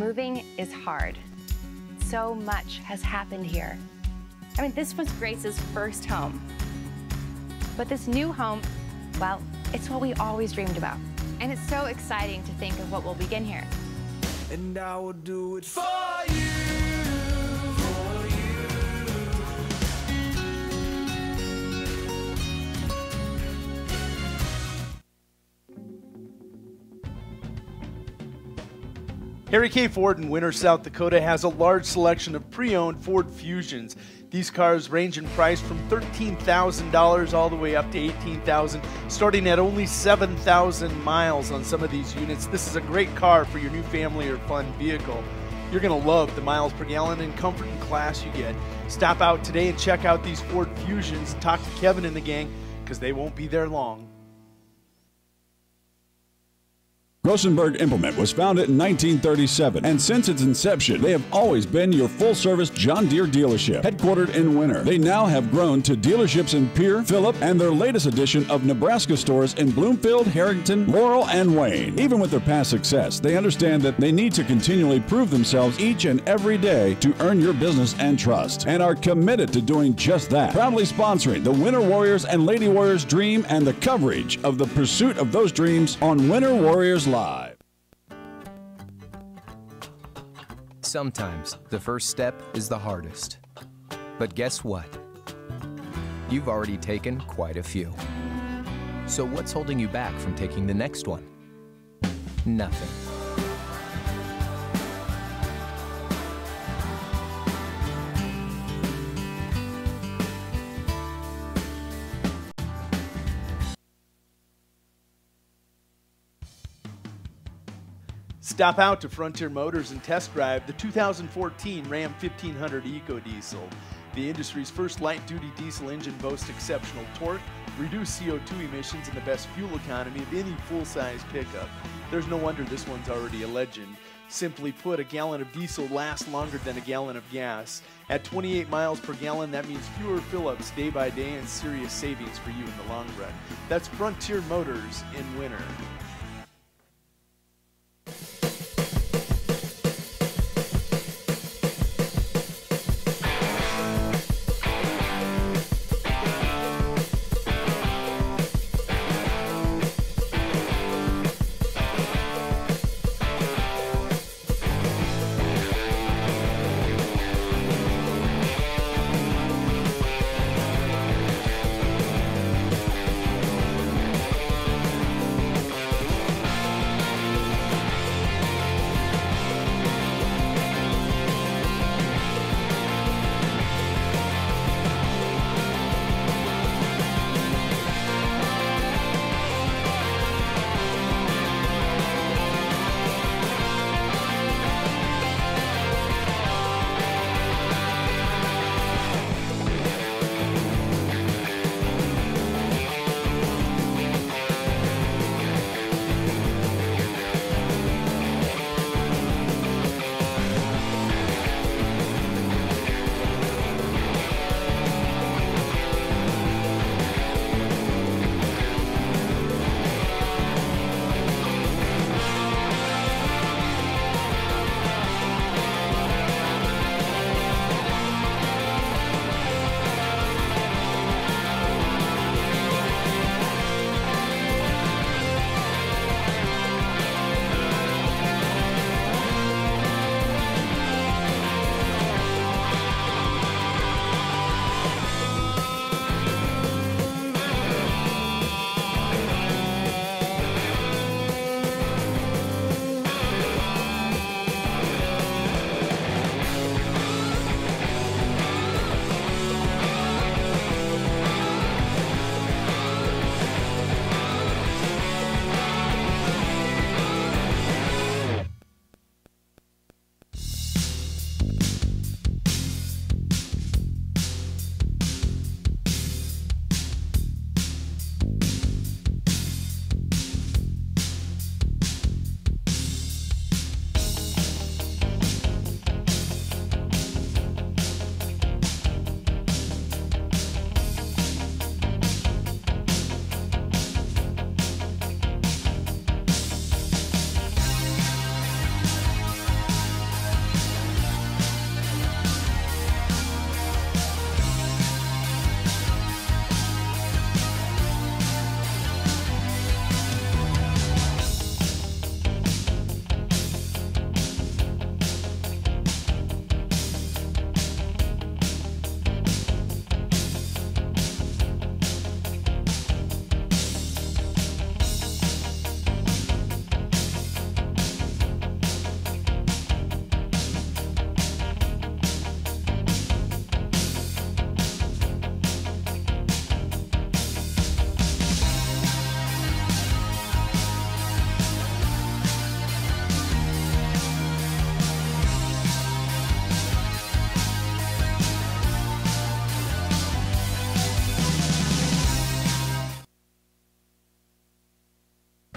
Moving is hard. So much has happened here. I mean, this was Grace's first home. But this new home, well, it's what we always dreamed about. And it's so exciting to think of what will begin here. And I will do it for you. Harry K. Ford in Winter, South Dakota has a large selection of pre-owned Ford Fusions. These cars range in price from $13,000 all the way up to $18,000, starting at only 7,000 miles on some of these units. This is a great car for your new family or fun vehicle. You're going to love the miles per gallon and comfort and class you get. Stop out today and check out these Ford Fusions. Talk to Kevin and the gang, because they won't be there long. Rosenberg Implement was founded in 1937, and since its inception, they have always been your full-service John Deere dealership, headquartered in Winter. They now have grown to dealerships in Pierre, Phillip, and their latest addition of Nebraska stores in Bloomfield, Harrington, Laurel, and Wayne. Even with their past success, they understand that they need to continually prove themselves each and every day to earn your business and trust, and are committed to doing just that. Proudly sponsoring the Winter Warriors and Lady Warriors dream and the coverage of the pursuit of those dreams on Winter Warriors Live. Sometimes the first step is the hardest. But guess what? You've already taken quite a few. So what's holding you back from taking the next one? Nothing. Stop out to Frontier Motors and test drive the 2014 Ram 1500 EcoDiesel. The industry's first light-duty diesel engine boasts exceptional torque, reduced CO2 emissions, and the best fuel economy of any full-size pickup. There's no wonder this one's already a legend. Simply put, a gallon of diesel lasts longer than a gallon of gas. At 28 miles per gallon, that means fewer fill-ups day by day and serious savings for you in the long run. That's Frontier Motors in Winter.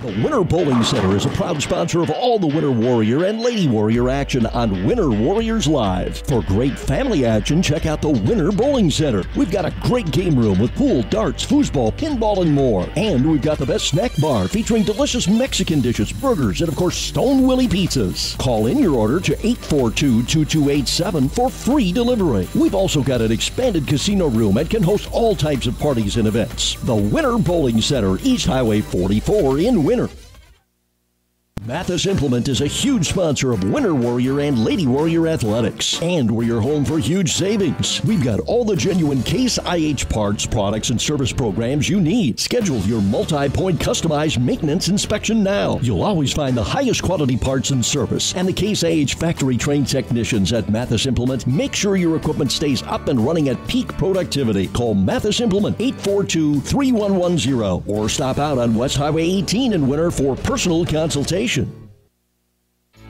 The Winter Bowling Center is a proud sponsor of all the Winter Warrior and Lady Warrior action on Winter Warriors Live. For great family action, check out the Winter Bowling Center. We've got a great game room with pool, darts, foosball, pinball, and more. And we've got the best snack bar featuring delicious Mexican dishes, burgers, and of course, Stone Willie pizzas. Call in your order to 842-2287 for free delivery. We've also got an expanded casino room and can host all types of parties and events. The Winter Bowling Center, East Highway 44 in Winter. Mathis Implement is a huge sponsor of Winter Warrior and Lady Warrior Athletics, and we're your home for huge savings. We've got all the genuine Case IH parts, products, and service programs you need. Schedule your multi-point customized maintenance inspection now. You'll always find the highest quality parts and service, and the Case IH factory-trained technicians at Mathis Implement make sure your equipment stays up and running at peak productivity. Call Mathis Implement 842-3110 or stop out on West Highway 18 in Winter for personal consultation.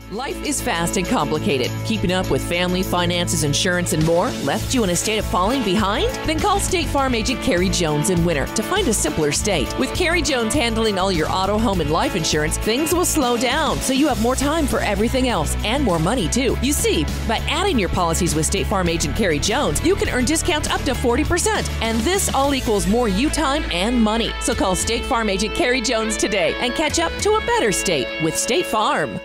Life is fast and complicated. Keeping up with family, finances, insurance, and more left you in a state of falling behind? Then call State Farm agent Carrie Jones in Winter to find a simpler state. With Carrie Jones handling all your auto, home, and life insurance, things will slow down so you have more time for everything else and more money too. You see, by adding your policies with State Farm agent Carrie Jones, you can earn discounts up to 40%. And this all equals more you time and money. So call State Farm agent Carrie Jones today and catch up to a better state with State Farm.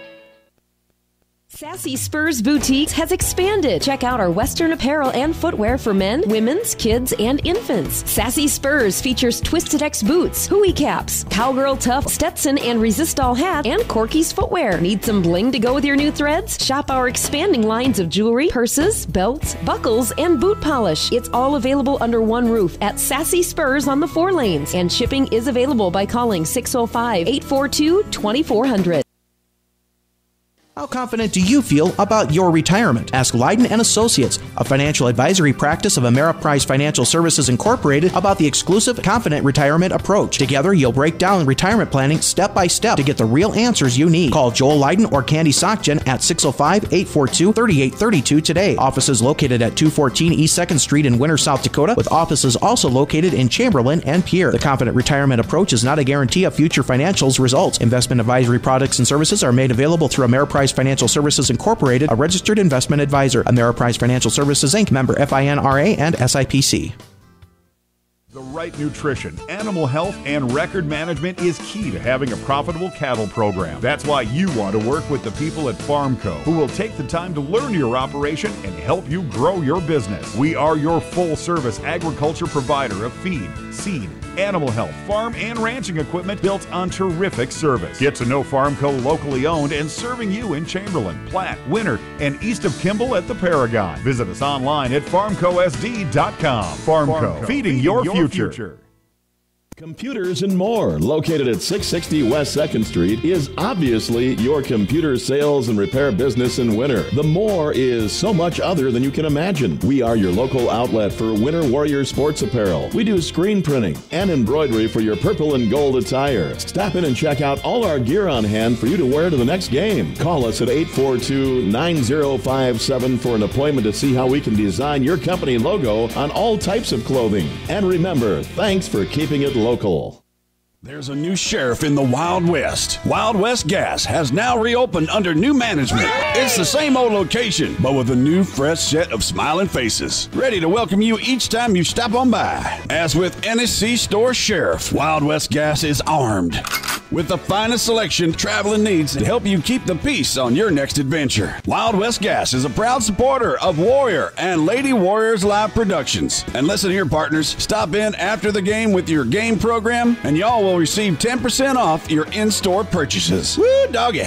Sassy Spurs Boutiques has expanded. Check out our Western apparel and footwear for men, women's, kids, and infants. Sassy Spurs features Twisted X boots, Hooey caps, Cowgirl Tough, Stetson and Resistol hat, and Corky's footwear. Need some bling to go with your new threads? Shop our expanding lines of jewelry, purses, belts, buckles, and boot polish. It's all available under one roof at Sassy Spurs on the 4 lanes, and shipping is available by calling 605-842-2400. How confident do you feel about your retirement? Ask Leiden & Associates, a financial advisory practice of Ameriprise Financial Services Incorporated, about the exclusive Confident Retirement approach. Together, you'll break down retirement planning step by step to get the real answers you need. Call Joel Leiden or Candy Sockgen at 605-842-3832 today. Offices located at 214 East 2nd Street in Winter, South Dakota, with offices also located in Chamberlain and Pierre. The Confident Retirement approach is not a guarantee of future financials results. Investment advisory products and services are made available through Ameriprise Financial Services Incorporated, a registered investment advisor. Ameriprise Financial Services Inc., member FINRA and SIPC. The right nutrition, animal health, and record management is key to having a profitable cattle program. That's why you want to work with the people at Farmco, who will take the time to learn your operation and help you grow your business. We are your full-service agriculture provider of feed, seed, animal health, farm, and ranching equipment built on terrific service. Get to know Farmco locally owned and serving you in Chamberlain, Platte, Winter, and east of Kimball at the Paragon. Visit us online at farmcosd.com. Farmco, feeding your future. Computers and More, located at 660 West 2nd Street, is obviously your computer sales and repair business in Winter. The More is so much other than you can imagine. We are your local outlet for Winter Warrior sports apparel. We do screen printing and embroidery for your purple and gold attire. Stop in and check out all our gear on hand for you to wear to the next game. Call us at 842-9057 for an appointment to see how we can design your company logo on all types of clothing. And remember, thanks for keeping it local. There's a new sheriff in the Wild West. Wild West Gas has now reopened under new management. It's the same old location, but with a new, fresh set of smiling faces, ready to welcome you each time you stop on by. As with any C-store sheriff, Wild West Gas is armed with the finest selection traveling needs to help you keep the peace on your next adventure. Wild West Gas is a proud supporter of Warrior and Lady Warriors Live Productions. And listen here, partners, stop in after the game with your game program, and y'all will receive 10% off your in-store purchases. Woo, doggy.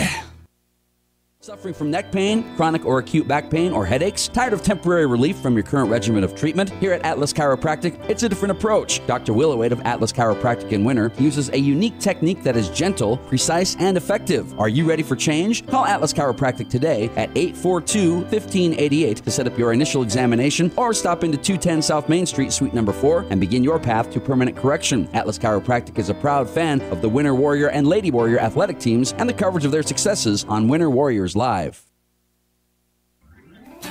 Suffering from neck pain, chronic or acute back pain, or headaches? Tired of temporary relief from your current regimen of treatment? Here at Atlas Chiropractic, it's a different approach. Dr. Willowade of Atlas Chiropractic in Winter uses a unique technique that is gentle, precise, and effective. Are you ready for change? Call Atlas Chiropractic today at 842-1588 to set up your initial examination, or stop into 210 South Main Street, Suite number 4, and begin your path to permanent correction. Atlas Chiropractic is a proud fan of the Winter Warrior and Lady Warrior athletic teams and the coverage of their successes on Winter Warriors Live.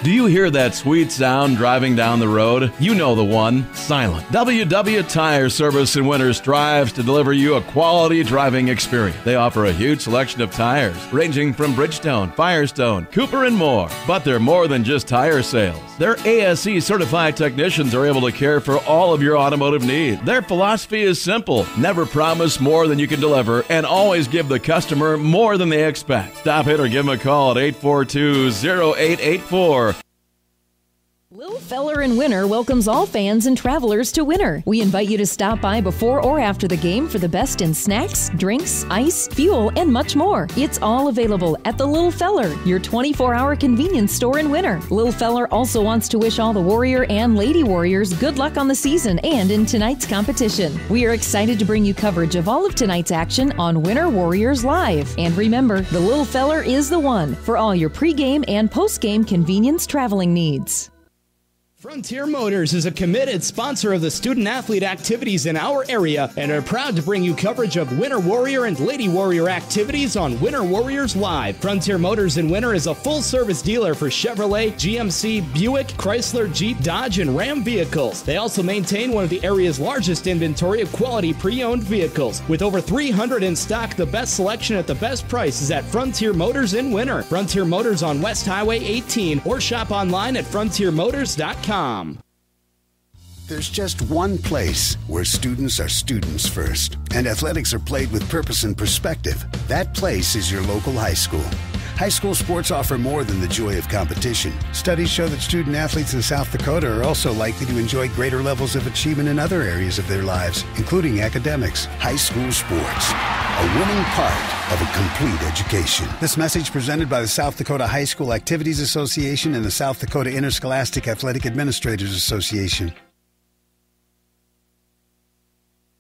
Do you hear that sweet sound driving down the road? You know the one, Silent. WW Tire Service in Winter strives to deliver you a quality driving experience. They offer a huge selection of tires, ranging from Bridgestone, Firestone, Cooper, and more. But they're more than just tire sales. Their ASE certified technicians are able to care for all of your automotive needs. Their philosophy is simple: never promise more than you can deliver, and always give the customer more than they expect. Stop in or give them a call at 842-0884. Lil Feller in Winter welcomes all fans and travelers to Winter. We invite you to stop by before or after the game for the best in snacks, drinks, ice, fuel, and much more. It's all available at the Lil Feller, your 24-hour convenience store in Winter. Lil Feller also wants to wish all the Warrior and Lady Warriors good luck on the season and in tonight's competition. We are excited to bring you coverage of all of tonight's action on Winter Warriors Live. And remember, the Lil Feller is the one for all your pregame and postgame convenience traveling needs. Frontier Motors is a committed sponsor of the student-athlete activities in our area and are proud to bring you coverage of Winter Warrior and Lady Warrior activities on Winter Warriors Live. Frontier Motors in Winter is a full-service dealer for Chevrolet, GMC, Buick, Chrysler, Jeep, Dodge, and Ram vehicles. They also maintain one of the area's largest inventory of quality pre-owned vehicles. With over 300 in stock, the best selection at the best price is at Frontier Motors in Winter. Frontier Motors on West Highway 18 or shop online at frontiermotors.com. There's just one place where students are students first, and athletics are played with purpose and perspective. That place is your local high school. High school sports offer more than the joy of competition. Studies show that student athletes in South Dakota are also likely to enjoy greater levels of achievement in other areas of their lives, including academics. High school sports, a winning part of a complete education. This message presented by the South Dakota High School Activities Association and the South Dakota Interscholastic Athletic Administrators Association.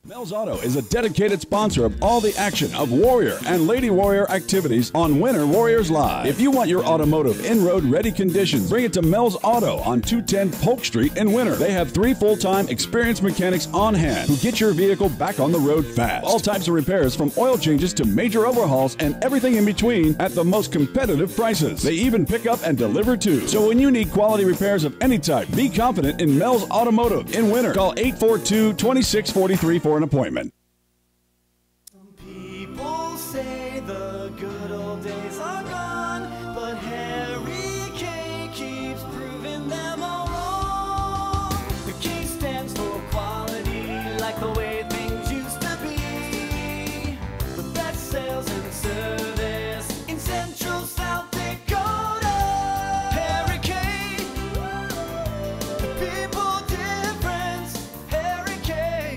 Mel's Auto is a dedicated sponsor of all the action of Warrior and Lady Warrior activities on Winter Warriors Live. If you want your automotive in-road ready conditions, bring it to Mel's Auto on 210 Polk Street in Winter. They have 3 full-time experienced mechanics on hand who get your vehicle back on the road fast. All types of repairs from oil changes to major overhauls and everything in between at the most competitive prices. They even pick up and deliver too. So when you need quality repairs of any type, be confident in Mel's Automotive in Winter. Call 842-2643 for an appointment. People say the good old days are gone, but Harry K keeps proving them all wrong. The K stands for quality, like the way things used to be. The best sales and service in Central South Dakota. Harry K, the people difference. Harry K,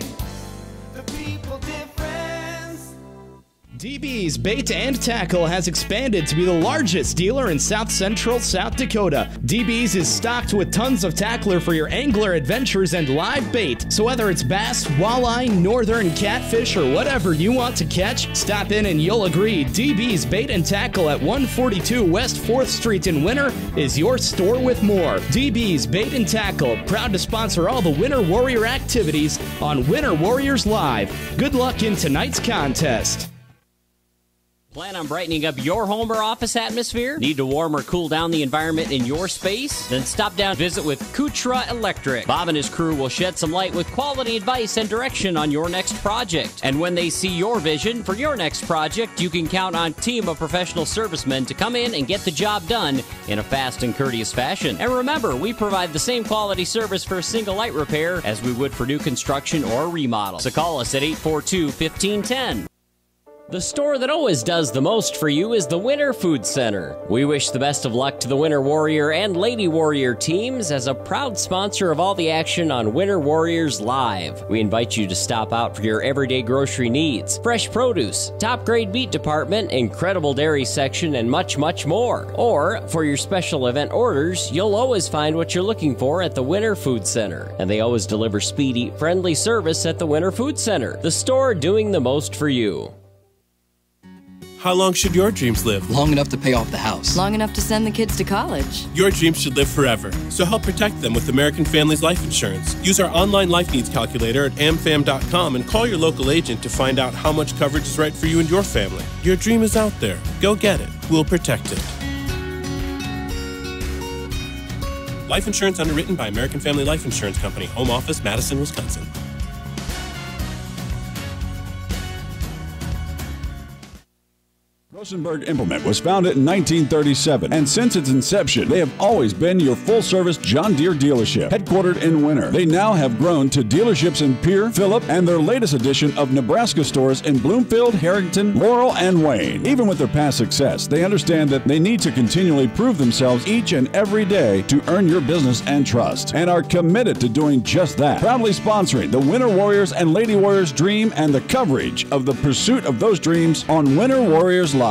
the people difference. DB's Bait and Tackle has expanded to be the largest dealer in South Central South Dakota. DB's is stocked with tons of tackler for your angler adventures and live bait. So whether it's bass, walleye, northern catfish, or whatever you want to catch, stop in and you'll agree DB's Bait and Tackle at 142 West 4th Street in Winter is your store with more. DB's Bait and Tackle, proud to sponsor all the Winter Warrior activities on Winter Warriors Live. Good luck in tonight's contest. Plan on brightening up your home or office atmosphere? Need to warm or cool down the environment in your space? Then stop down and visit with Kutra Electric. Bob and his crew will shed some light with quality advice and direction on your next project. And when they see your vision for your next project, you can count on a team of professional servicemen to come in and get the job done in a fast and courteous fashion. And remember, we provide the same quality service for a single light repair as we would for new construction or remodel. So call us at 842-1510. The store that always does the most for you is the Winter Food Center. We wish the best of luck to the Winter Warrior and Lady Warrior teams as a proud sponsor of all the action on Winter Warriors Live. We invite you to stop out for your everyday grocery needs, fresh produce, top-grade meat department, incredible dairy section, and much, much more. Or, for your special event orders, you'll always find what you're looking for at the Winter Food Center. And they always deliver speedy, friendly service at the Winter Food Center, the store doing the most for you. How long should your dreams live? Long enough to pay off the house. Long enough to send the kids to college. Your dreams should live forever. So help protect them with American Families Life Insurance. Use our online life needs calculator at amfam.com and call your local agent to find out how much coverage is right for you and your family. Your dream is out there. Go get it. We'll protect it. Life insurance underwritten by American Family Life Insurance Company. Home office, Madison, Wisconsin. Rosenberg Implement was founded in 1937, and since its inception, they have always been your full-service John Deere dealership. Headquartered in Winter, they now have grown to dealerships in Pierre, Phillip, and their latest addition of Nebraska stores in Bloomfield, Harrington, Laurel, and Wayne. Even with their past success, they understand that they need to continually prove themselves each and every day to earn your business and trust, and are committed to doing just that. Proudly sponsoring the Winter Warriors and Lady Warriors dream and the coverage of the pursuit of those dreams on Winter Warriors Live.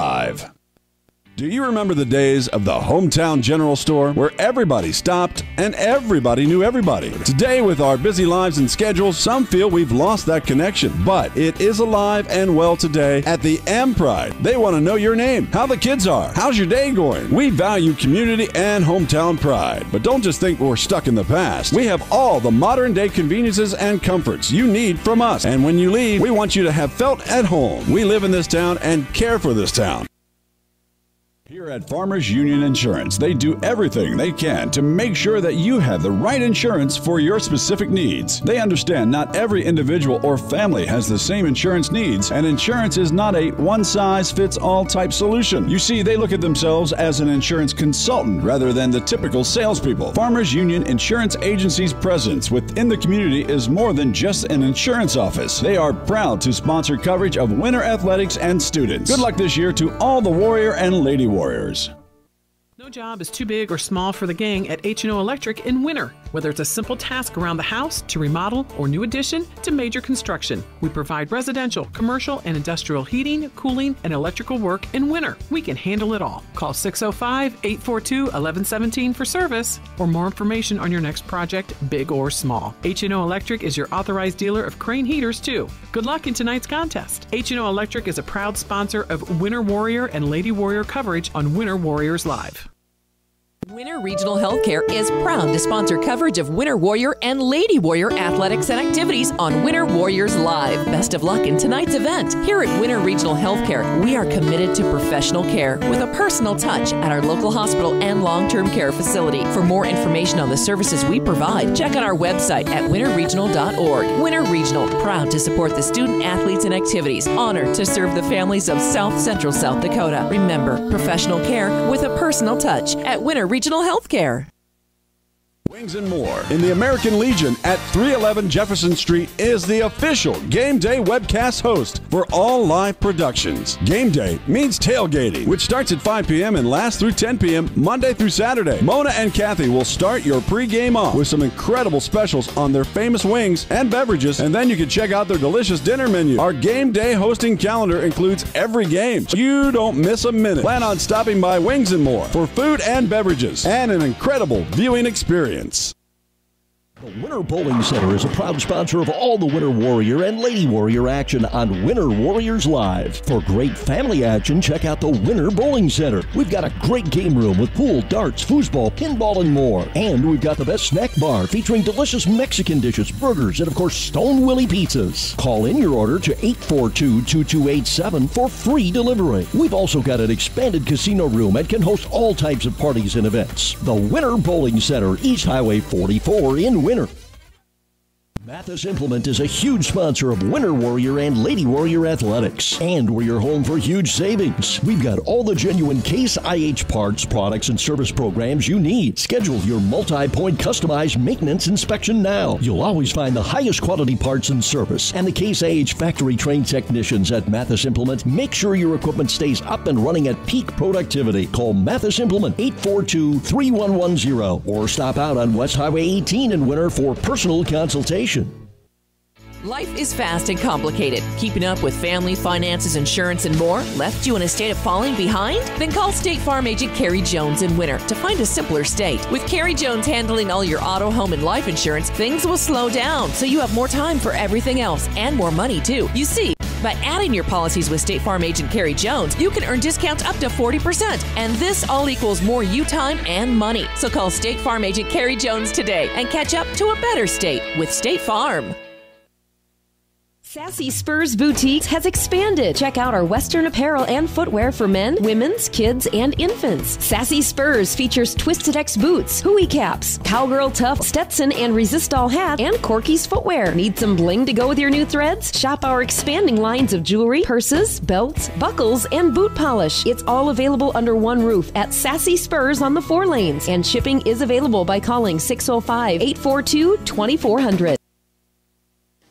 Do you remember the days of the hometown general store where everybody stopped and everybody knew everybody? Today, with our busy lives and schedules, some feel we've lost that connection, but it is alive and well today at the M Pride. They want to know your name, how the kids are, how's your day going. We value community and hometown pride, but don't just think we're stuck in the past. We have all the modern day conveniences and comforts you need from us, and when you leave, we want you to have felt at home. We live in this town and care for this town. Here at Farmers Union Insurance, they do everything they can to make sure that you have the right insurance for your specific needs. They understand not every individual or family has the same insurance needs, and insurance is not a one-size-fits-all type solution. You see, they look at themselves as an insurance consultant rather than the typical salespeople. Farmers Union Insurance Agency's presence within the community is more than just an insurance office. They are proud to sponsor coverage of winter athletics and students. Good luck this year to all the Warrior and Lady Warriors. No job is too big or small for the gang at H&O Electric in winter. Whether it's a simple task around the house, to remodel, or new addition, to major construction, we provide residential, commercial, and industrial heating, cooling, and electrical work in winter. We can handle it all. Call 605-842-1117 for service or more information on your next project, big or small. H&O Electric is your authorized dealer of Crane heaters, too. Good luck in tonight's contest. H&O Electric is a proud sponsor of Winter Warrior and Lady Warrior coverage on Winter Warriors Live. Winter Regional Healthcare is proud to sponsor coverage of Winter Warrior and Lady Warrior athletics and activities on Winter Warriors Live. Best of luck in tonight's event. Here at Winter Regional Healthcare, we are committed to professional care with a personal touch at our local hospital and long-term care facility. For more information on the services we provide, check out our website at winterregional.org. Winter Regional, proud to support the student athletes and activities. Honored to serve the families of South Central South Dakota. Remember, professional care with a personal touch at Winter Regional Healthcare. Wings and More in the American Legion at 311 Jefferson Street is the official Game Day webcast host for all live productions. Game Day means tailgating, which starts at 5 p.m. and lasts through 10 p.m. Monday through Saturday. Mona and Kathy will start your pregame off with some incredible specials on their famous wings and beverages, and then you can check out their delicious dinner menu. Our Game Day hosting calendar includes every game, so you don't miss a minute. Plan on stopping by Wings and More for food and beverages and an incredible viewing experience. The Winter Bowling Center is a proud sponsor of all the Winter Warrior and Lady Warrior action on Winter Warriors Live. For great family action, check out the Winter Bowling Center. We've got a great game room with pool, darts, foosball, pinball, and more. And we've got the best snack bar featuring delicious Mexican dishes, burgers, and of course, Stone Willie pizzas. Call in your order to 842-2287 for free delivery. We've also got an expanded casino room and can host all types of parties and events. The Winter Bowling Center, East Highway 44 in Winter. Mathis Implement is a huge sponsor of Winter Warrior and Lady Warrior athletics, and we're your home for huge savings. We've got all the genuine Case IH parts, products, and service programs you need. Schedule your multi-point customized maintenance inspection now. You'll always find the highest quality parts and service, and the Case IH factory-trained technicians at Mathis Implement make sure your equipment stays up and running at peak productivity. Call Mathis Implement 842-3110 or stop out on West Highway 18 in Winter for personal consultation. Life is fast and complicated. Keeping up with family, finances, insurance, and more left you in a state of falling behind? Then call State Farm agent Carrie Jones in Winter to find a simpler state. With Carrie Jones handling all your auto, home, and life insurance, things will slow down so you have more time for everything else and more money too. You see, by adding your policies with State Farm agent Carrie Jones, you can earn discounts up to 40%. And this all equals more you time and money. So call State Farm agent Carrie Jones today and catch up to a better state with State Farm. Sassy Spurs Boutiques has expanded. Check out our Western apparel and footwear for men, women's, kids, and infants. Sassy Spurs features Twisted X boots, hooey caps, Cowgirl Tough, Stetson and Resistol hat, and Corky's footwear. Need some bling to go with your new threads? Shop our expanding lines of jewelry, purses, belts, buckles, and boot polish. It's all available under one roof at Sassy Spurs on the 4 lanes, and shipping is available by calling 605-842-2400.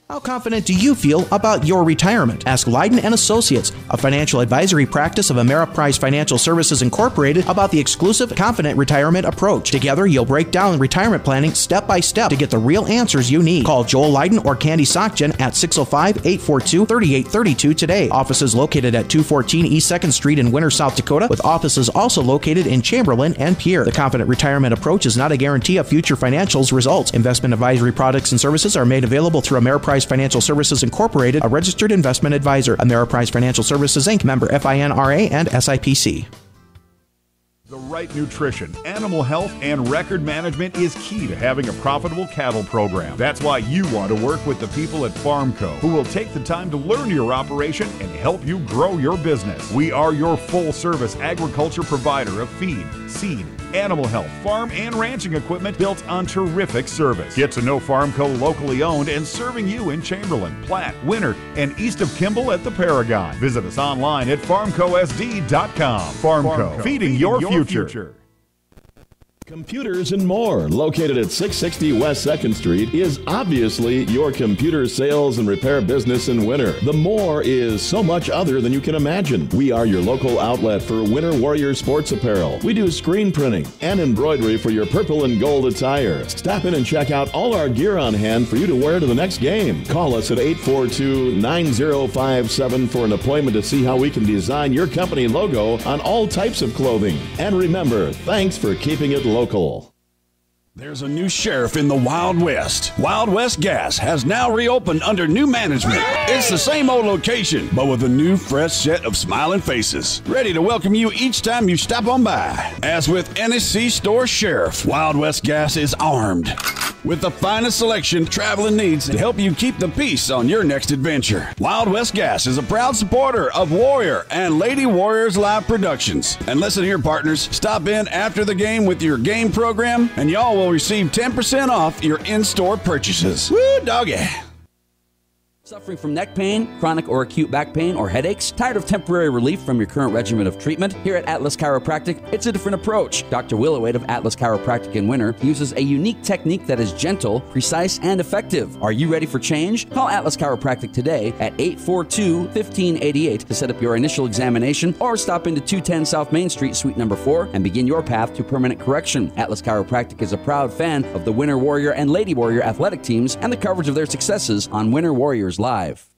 How confident do you feel about your retirement? Ask Leiden & Associates, a financial advisory practice of Ameriprise Financial Services Incorporated, about the exclusive Confident Retirement approach. Together, you'll break down retirement planning step by step to get the real answers you need. Call Joel Leiden or Candy Sockgen at 605-842-3832 today. Offices located at 214 East 2nd Street in Winter, South Dakota, with offices also located in Chamberlain and Pierre. The Confident Retirement approach is not a guarantee of future financials results. Investment advisory products and services are made available through Ameriprise Financial Services Incorporated, a registered investment advisor. Ameriprise Financial Services Inc., member FINRA and SIPC. The right nutrition, animal health, and record management is key to having a profitable cattle program. That's why you want to work with the people at Farmco, who will take the time to learn your operation and help you grow your business. We are your full-service agriculture provider of feed, seed, animal health, farm, and ranching equipment built on terrific service. Get to know Farmco locally owned and serving you in Chamberlain, Platte, Winter, and east of Kimball at the Paragon. Visit us online at farmcosd.com. Farmco, feeding your future. Computers and More, located at 660 West 2nd Street, is obviously your computer sales and repair business in Winter. The More is so much other than you can imagine. We are your local outlet for Winter Warrior sports apparel. We do screen printing and embroidery for your purple and gold attire. Stop in and check out all our gear on hand for you to wear to the next game. Call us at 842-9057 for an appointment to see how we can design your company logo on all types of clothing. And remember, thanks for keeping it local. There's a new sheriff in the Wild West. Wild West Gas has now reopened under new management. It's the same old location, but with a new fresh set of smiling faces, ready to welcome you each time you stop on by. As with NSC Store Sheriff, Wild West Gas is armed with the finest selection traveling needs to help you keep the peace on your next adventure. Wild West Gas is a proud supporter of Warrior and Lady Warriors Live Productions. And listen here, partners, stop in after the game with your game program, and y'all will receive 10% off your in-store purchases. Woo, doggy. Suffering from neck pain, chronic or acute back pain, or headaches? Tired of temporary relief from your current regimen of treatment? Here at Atlas Chiropractic, it's a different approach. Dr. Willowade of Atlas Chiropractic in Winter uses a unique technique that is gentle, precise, and effective. Are you ready for change? Call Atlas Chiropractic today at 842-1588 to set up your initial examination, or stop into 210 South Main Street, Suite number 4, and begin your path to permanent correction. Atlas Chiropractic is a proud fan of the Winter Warrior and Lady Warrior athletic teams and the coverage of their successes on Winter Warriors Live.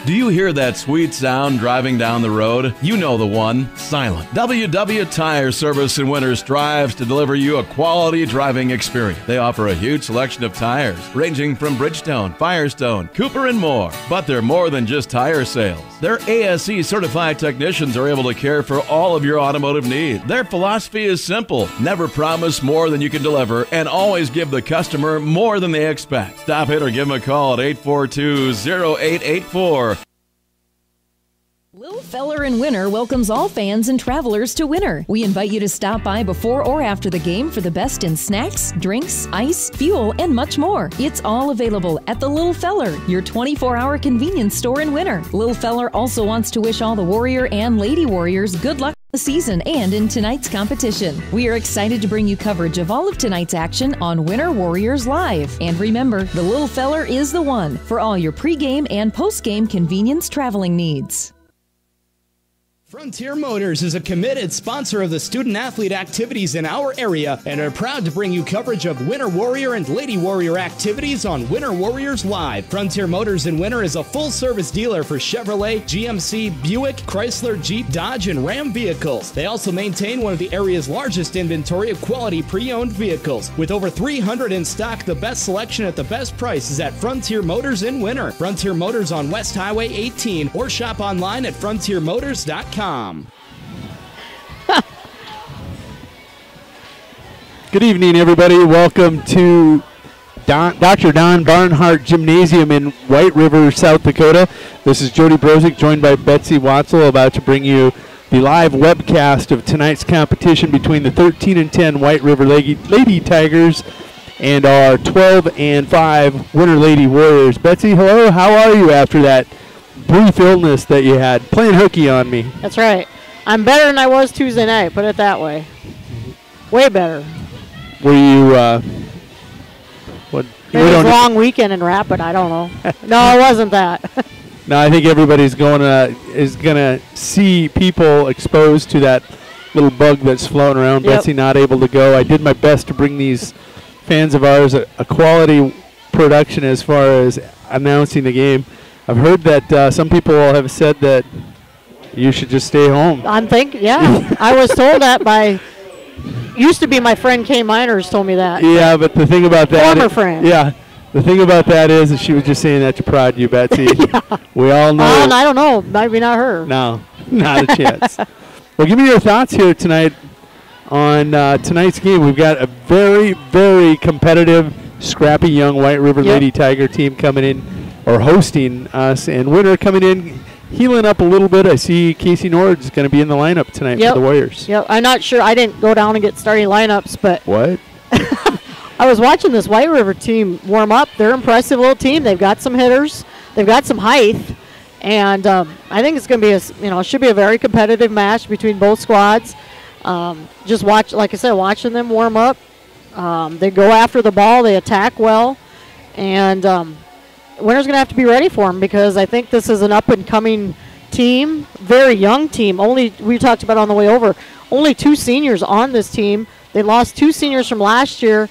Do you hear that sweet sound driving down the road? You know the one, silent. WW Tire Service in Winter strives to deliver you a quality driving experience. They offer a huge selection of tires, ranging from Bridgestone, Firestone, Cooper, and more. But they're more than just tire sales. Their ASE certified technicians are able to care for all of your automotive needs. Their philosophy is simple: never promise more than you can deliver, and always give the customer more than they expect. Stop in or give them a call at 842-0884. Lil Feller in Winter welcomes all fans and travelers to Winter. We invite you to stop by before or after the game for the best in snacks, drinks, ice, fuel, and much more. It's all available at the Lil Feller, your 24-hour convenience store in Winter. Lil Feller also wants to wish all the Warrior and Lady Warriors good luck the season and in tonight's competition. We are excited to bring you coverage of all of tonight's action on Winter Warriors Live. And remember, the Lil Feller is the one for all your pregame and postgame convenience traveling needs. Frontier Motors is a committed sponsor of the student-athlete activities in our area and are proud to bring you coverage of Winter Warrior and Lady Warrior activities on Winter Warriors Live. Frontier Motors in Winter is a full-service dealer for Chevrolet, GMC, Buick, Chrysler, Jeep, Dodge, and Ram vehicles. They also maintain one of the area's largest inventory of quality pre-owned vehicles. With over 300 in stock, the best selection at the best price is at Frontier Motors in Winter. Frontier Motors on West Highway 18, or shop online at frontiermotors.com. Good evening, everybody. Welcome to Dr. Don Barnhart Gymnasium in White River, South Dakota. This is Jody Brozick, joined by Betsy Watzel, about to bring you the live webcast of tonight's competition between the 13-10 White River Lady Tigers and our 12-5 Winter Lady Warriors. Betsy, hello. How are you after that brief illness that you had playing hooky on me? That's right. I'm better than I was Tuesday night, put it that way. Way better. Were you, what? Maybe it was a long weekend in Rapid, I don't know. No, it wasn't that. No, I think everybody's is gonna see people exposed to that little bug that's floating around. Yep. Betsy not able to go. I did my best to bring these fans of ours a quality production as far as announcing the game. I've heard that some people have said that you should just stay home. I'm thinking, yeah. I was told that by, used to be my friend Kay Miners told me that. Yeah, but the thing about that, former friend. Yeah, the thing about that is that she was just saying that to prod you, Betsy. Yeah. We all know. I don't know. Maybe not her. No, not a chance. Well, give me your thoughts here tonight on tonight's game. We've got a very, very competitive, scrappy young White River Lady Tiger team coming in, or hosting us, and Winter coming in, healing up a little bit. I see Casey Nord's going to be in the lineup tonight for the Warriors. Yep. I'm not sure. I didn't go down and get starting lineups, but what? I was watching this White River team warm up. They're an impressive little team. They've got some hitters. They've got some height. And I think it's going to be it should be a very competitive match between both squads. Just watch, like I said, watching them warm up. They go after the ball. They attack well. And Winter's going to have to be ready for them, because I think this is an up-and-coming team, very young team. We talked about on the way over, only 2 seniors on this team. They lost 2 seniors from last year,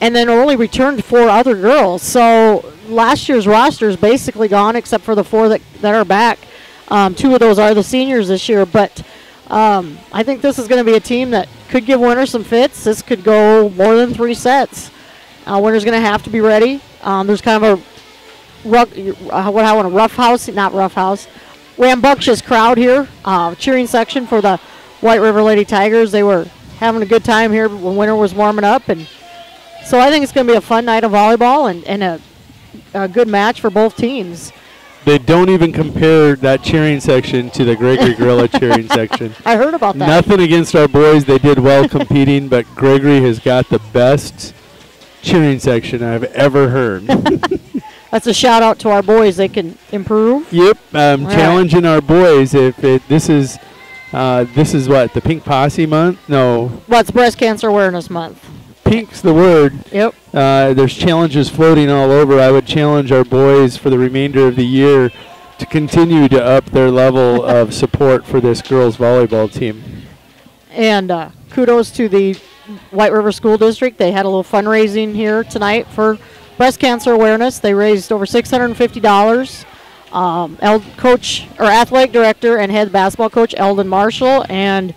and then only returned 4 other girls. So last year's roster is basically gone, except for the 4 that are back. 2 of those are the seniors this year. But I think this is going to be a team that could give Winter some fits. This could go more than 3 sets. Winter's going to have to be ready. There's kind of rambunctious crowd here. Cheering section for the White River Lady Tigers. They were having a good time here when Winter was warming up, and so I think it's going to be a fun night of volleyball and a good match for both teams. They don't even compare that cheering section to the Gregory Gorilla cheering section. I heard about that. Nothing against our boys. They did well competing, but Gregory has got the best cheering section I've ever heard. That's a shout out to our boys. They can improve. Yep, challenging our boys. This is what, the Pink Posse month? No. Well, it's Breast Cancer Awareness Month. Pink's the word. Yep. There's challenges floating all over. I would challenge our boys for the remainder of the year to continue to up their level of support for this girls volleyball team. And Kudos to the White River School District. They had a little fundraising here tonight for breast cancer awareness. They raised over $650. Athletic director and head basketball coach Eldon Marshall and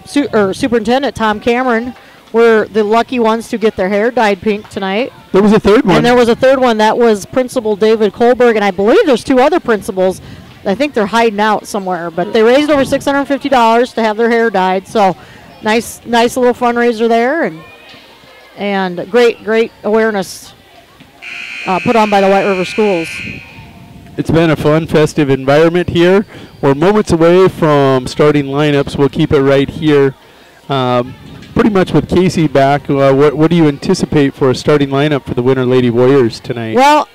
Superintendent Tom Cameron were the lucky ones to get their hair dyed pink tonight. There was a third one. And there was a third one. That was Principal David Kohlberg, and I believe there's 2 other principals. I think they're hiding out somewhere. But they raised over $650 to have their hair dyed. So nice little fundraiser there, and great awareness put on by the White River schools. It's been a fun, festive environment here. We're moments away from starting lineups. We'll keep it right here. Pretty much with Casey back, what do you anticipate for a starting lineup for the Winter Lady Warriors tonight? Well,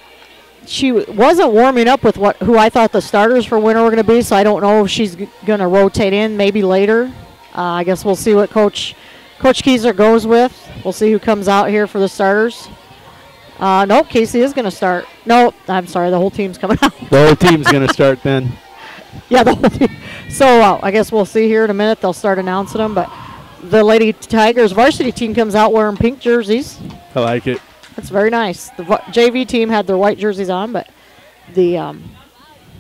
she wasn't warming up with who I thought the starters for Winter were going to be, so I don't know if she's going to rotate in maybe later. I guess we'll see what Coach Kieser goes with. We'll see who comes out here for the starters. Nope, Casey is going to start. Nope, I'm sorry, the whole team's coming out. The whole team's going to start then. Yeah, the whole team. So I guess we'll see here in a minute. They'll start announcing them, but the Lady Tigers varsity team comes out wearing pink jerseys. I like it. That's very nice. The JV team had their white jerseys on, but the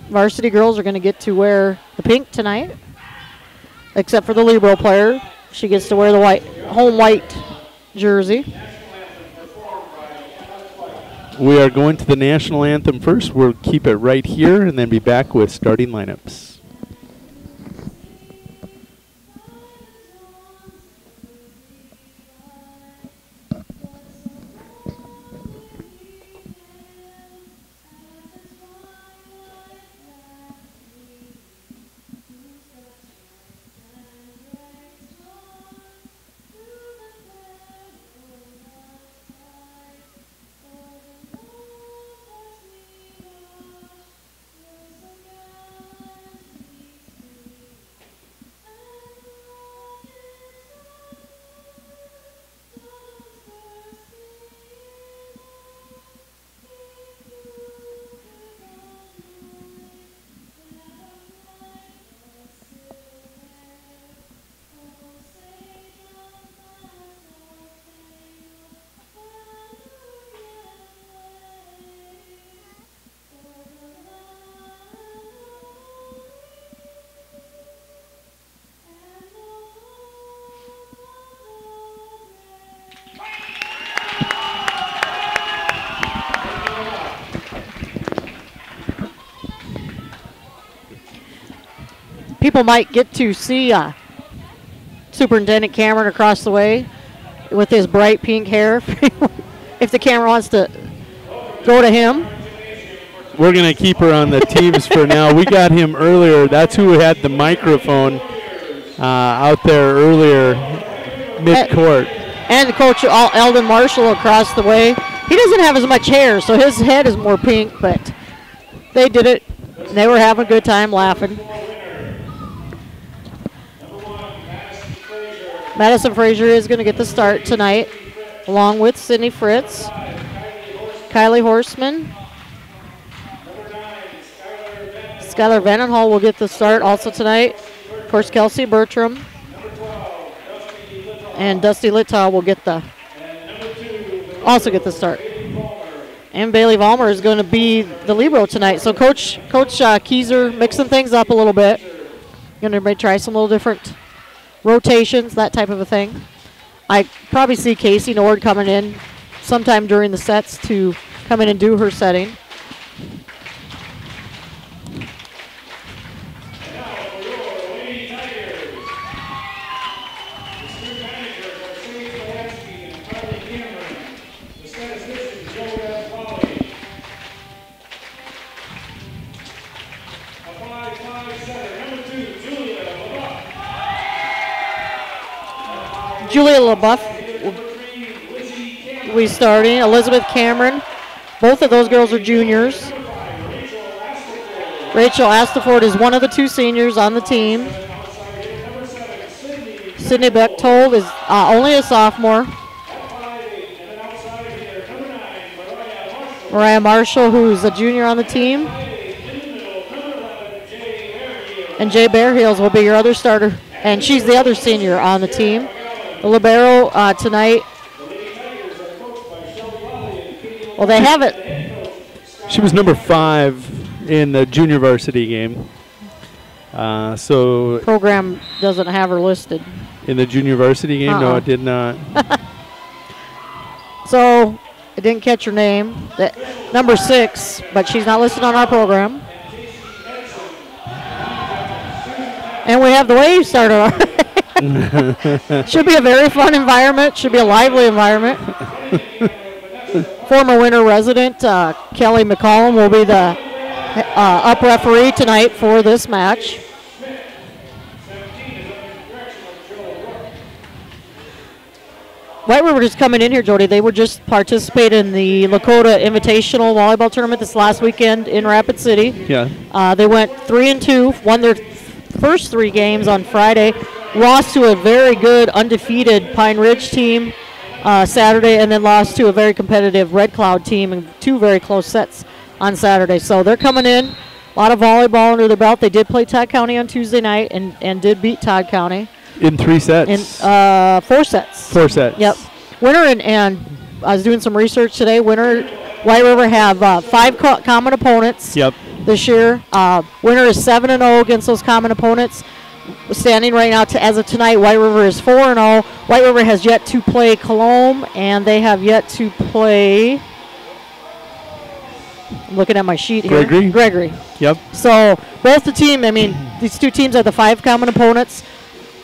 varsity girls are going to get to wear the pink tonight, except for the Libero player. She gets to wear the home white jersey. We are going to the national anthem first. We'll keep it right here and then be back with starting lineups. people might get to see Superintendent Cameron across the way with his bright pink hair. If the camera wants to go to him. We're going to keep her on the teams for now. We got him earlier. That's who had the microphone out there earlier, mid-court. And Coach Eldon Marshall across the way. He doesn't have as much hair, so his head is more pink, but they did it. They were having a good time laughing. Madison Frazier is going to get the start tonight, along with Sydney Fritz, Kylie Horseman. Skylar Vandenhall will get the start also tonight. Of course, Kelsey Bertram. And Dusty Littau will also get the start. And Bailey Vollmer is going to be the libero tonight. So Coach Keyser mixing things up a little bit. Going to try some little different rotations, that type of a thing. I probably see Casey Nord coming in sometime during the sets to come in and do her setting. Julia LaBeouf will be starting. Elizabeth Cameron. Both of those girls are juniors. Rachel Astaford is one of the two seniors on the team. Sydney Bechtold is only a sophomore. Mariah Marshall, who's a junior on the team. And Jay Bearheels will be your other starter. And she's the other senior on the team. The libero tonight. Well, they have it. She was number 5 in the junior varsity game. So program doesn't have her listed. In the junior varsity game? No, it did not. So I didn't catch her name. Number 6, but she's not listed on our program. And we have the wave started already. Should be a very fun environment. Should be a lively environment. Former Winter resident Kelly McCollum will be the up referee tonight for this match. White River is coming in here, Jody. They were just participating in the Lakota Invitational Volleyball Tournament this last weekend in Rapid City. Yeah. They went 3-2, won their first 3 games on Friday. Lost to a very good undefeated Pine Ridge team Saturday, and then lost to a very competitive Red Cloud team in 2 very close sets on Saturday. So they're coming in, a lot of volleyball under their belt. They did play Todd County on Tuesday night and did beat Todd County. In 3 sets? In 4 sets. 4 sets. Yep. Winter and I was doing some research today. Winter, White River have 5 common opponents this year. Winter is 7-0 against those common opponents. Standing right now, as of tonight, White River is 4-0. White River has yet to play Colombe, and they have yet to play. I'm looking at my sheet here. Gregory. Yep. So both the team. I mean, these two teams are the 5 common opponents.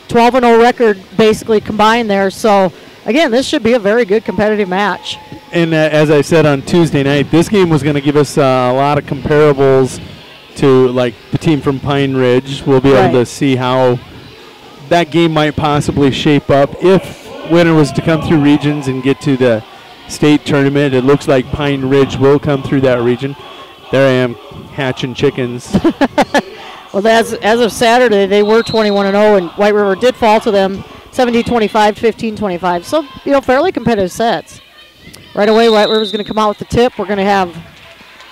12-0 record basically combined there. So again, this should be a very good competitive match. And as I said on Tuesday night, this game was going to give us a lot of comparables to like the team from Pine Ridge. We'll be able to see how that game might possibly shape up if Winter was to come through regions and get to the state tournament. It looks like Pine Ridge will come through that region. There I am hatching chickens. Well, as of Saturday, they were 21-0, and White River did fall to them 17-25, 15-25. So, fairly competitive sets. Right away, White River's going to come out with the tip. We're going to have...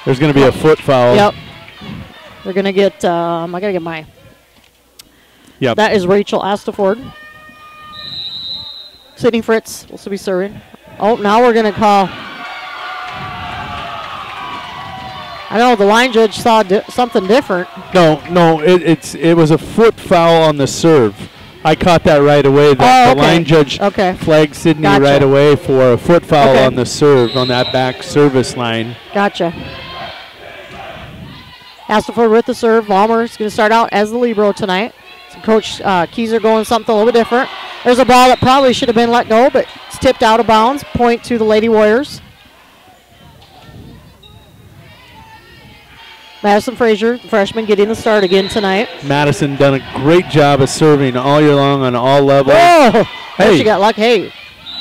There's going to be a foot foul. Yep. They're going to get... I got to get my... Yep. That is Rachel Astaford. Sydney Fritz will also be serving. Oh, now we're going to call... I know the line judge saw something different. No, it was a foot foul on the serve. I caught that right away. The line judge flagged Sydney right away for a foot foul on the serve, on that back service line. Gotcha. Astaford with the serve. Vollmer is going to start out as the libero tonight. So Coach Keyser going something a little bit different. There's a ball that probably should have been let go, but it's tipped out of bounds. Point to the Lady Warriors. Madison Frazier, freshman, getting the start again tonight. Madison done a great job of serving all year long on all levels. Oh, hey, she got luck. Hey,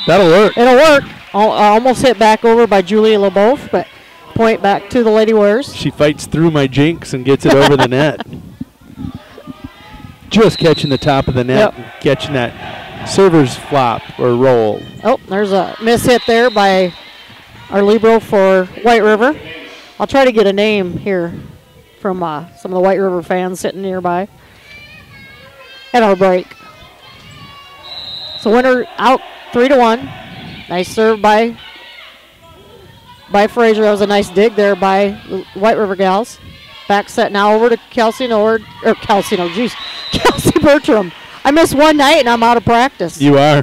that'll work. It'll work. Almost hit back over by Julia LeBeouf, but point back to the Lady Warriors. She fights through my jinx and gets it over the net. Just catching the top of the net, and catching that server's flop or roll. Oh, there's a miss hit there by our libero for White River. I'll try to get a name here from some of the White River fans sitting nearby. And our break. So winner out 3-1. Nice serve by Frazier. That was a nice dig there by the White River gals. Back set now over to Kelsey Bertram. I missed one night and I'm out of practice. You are.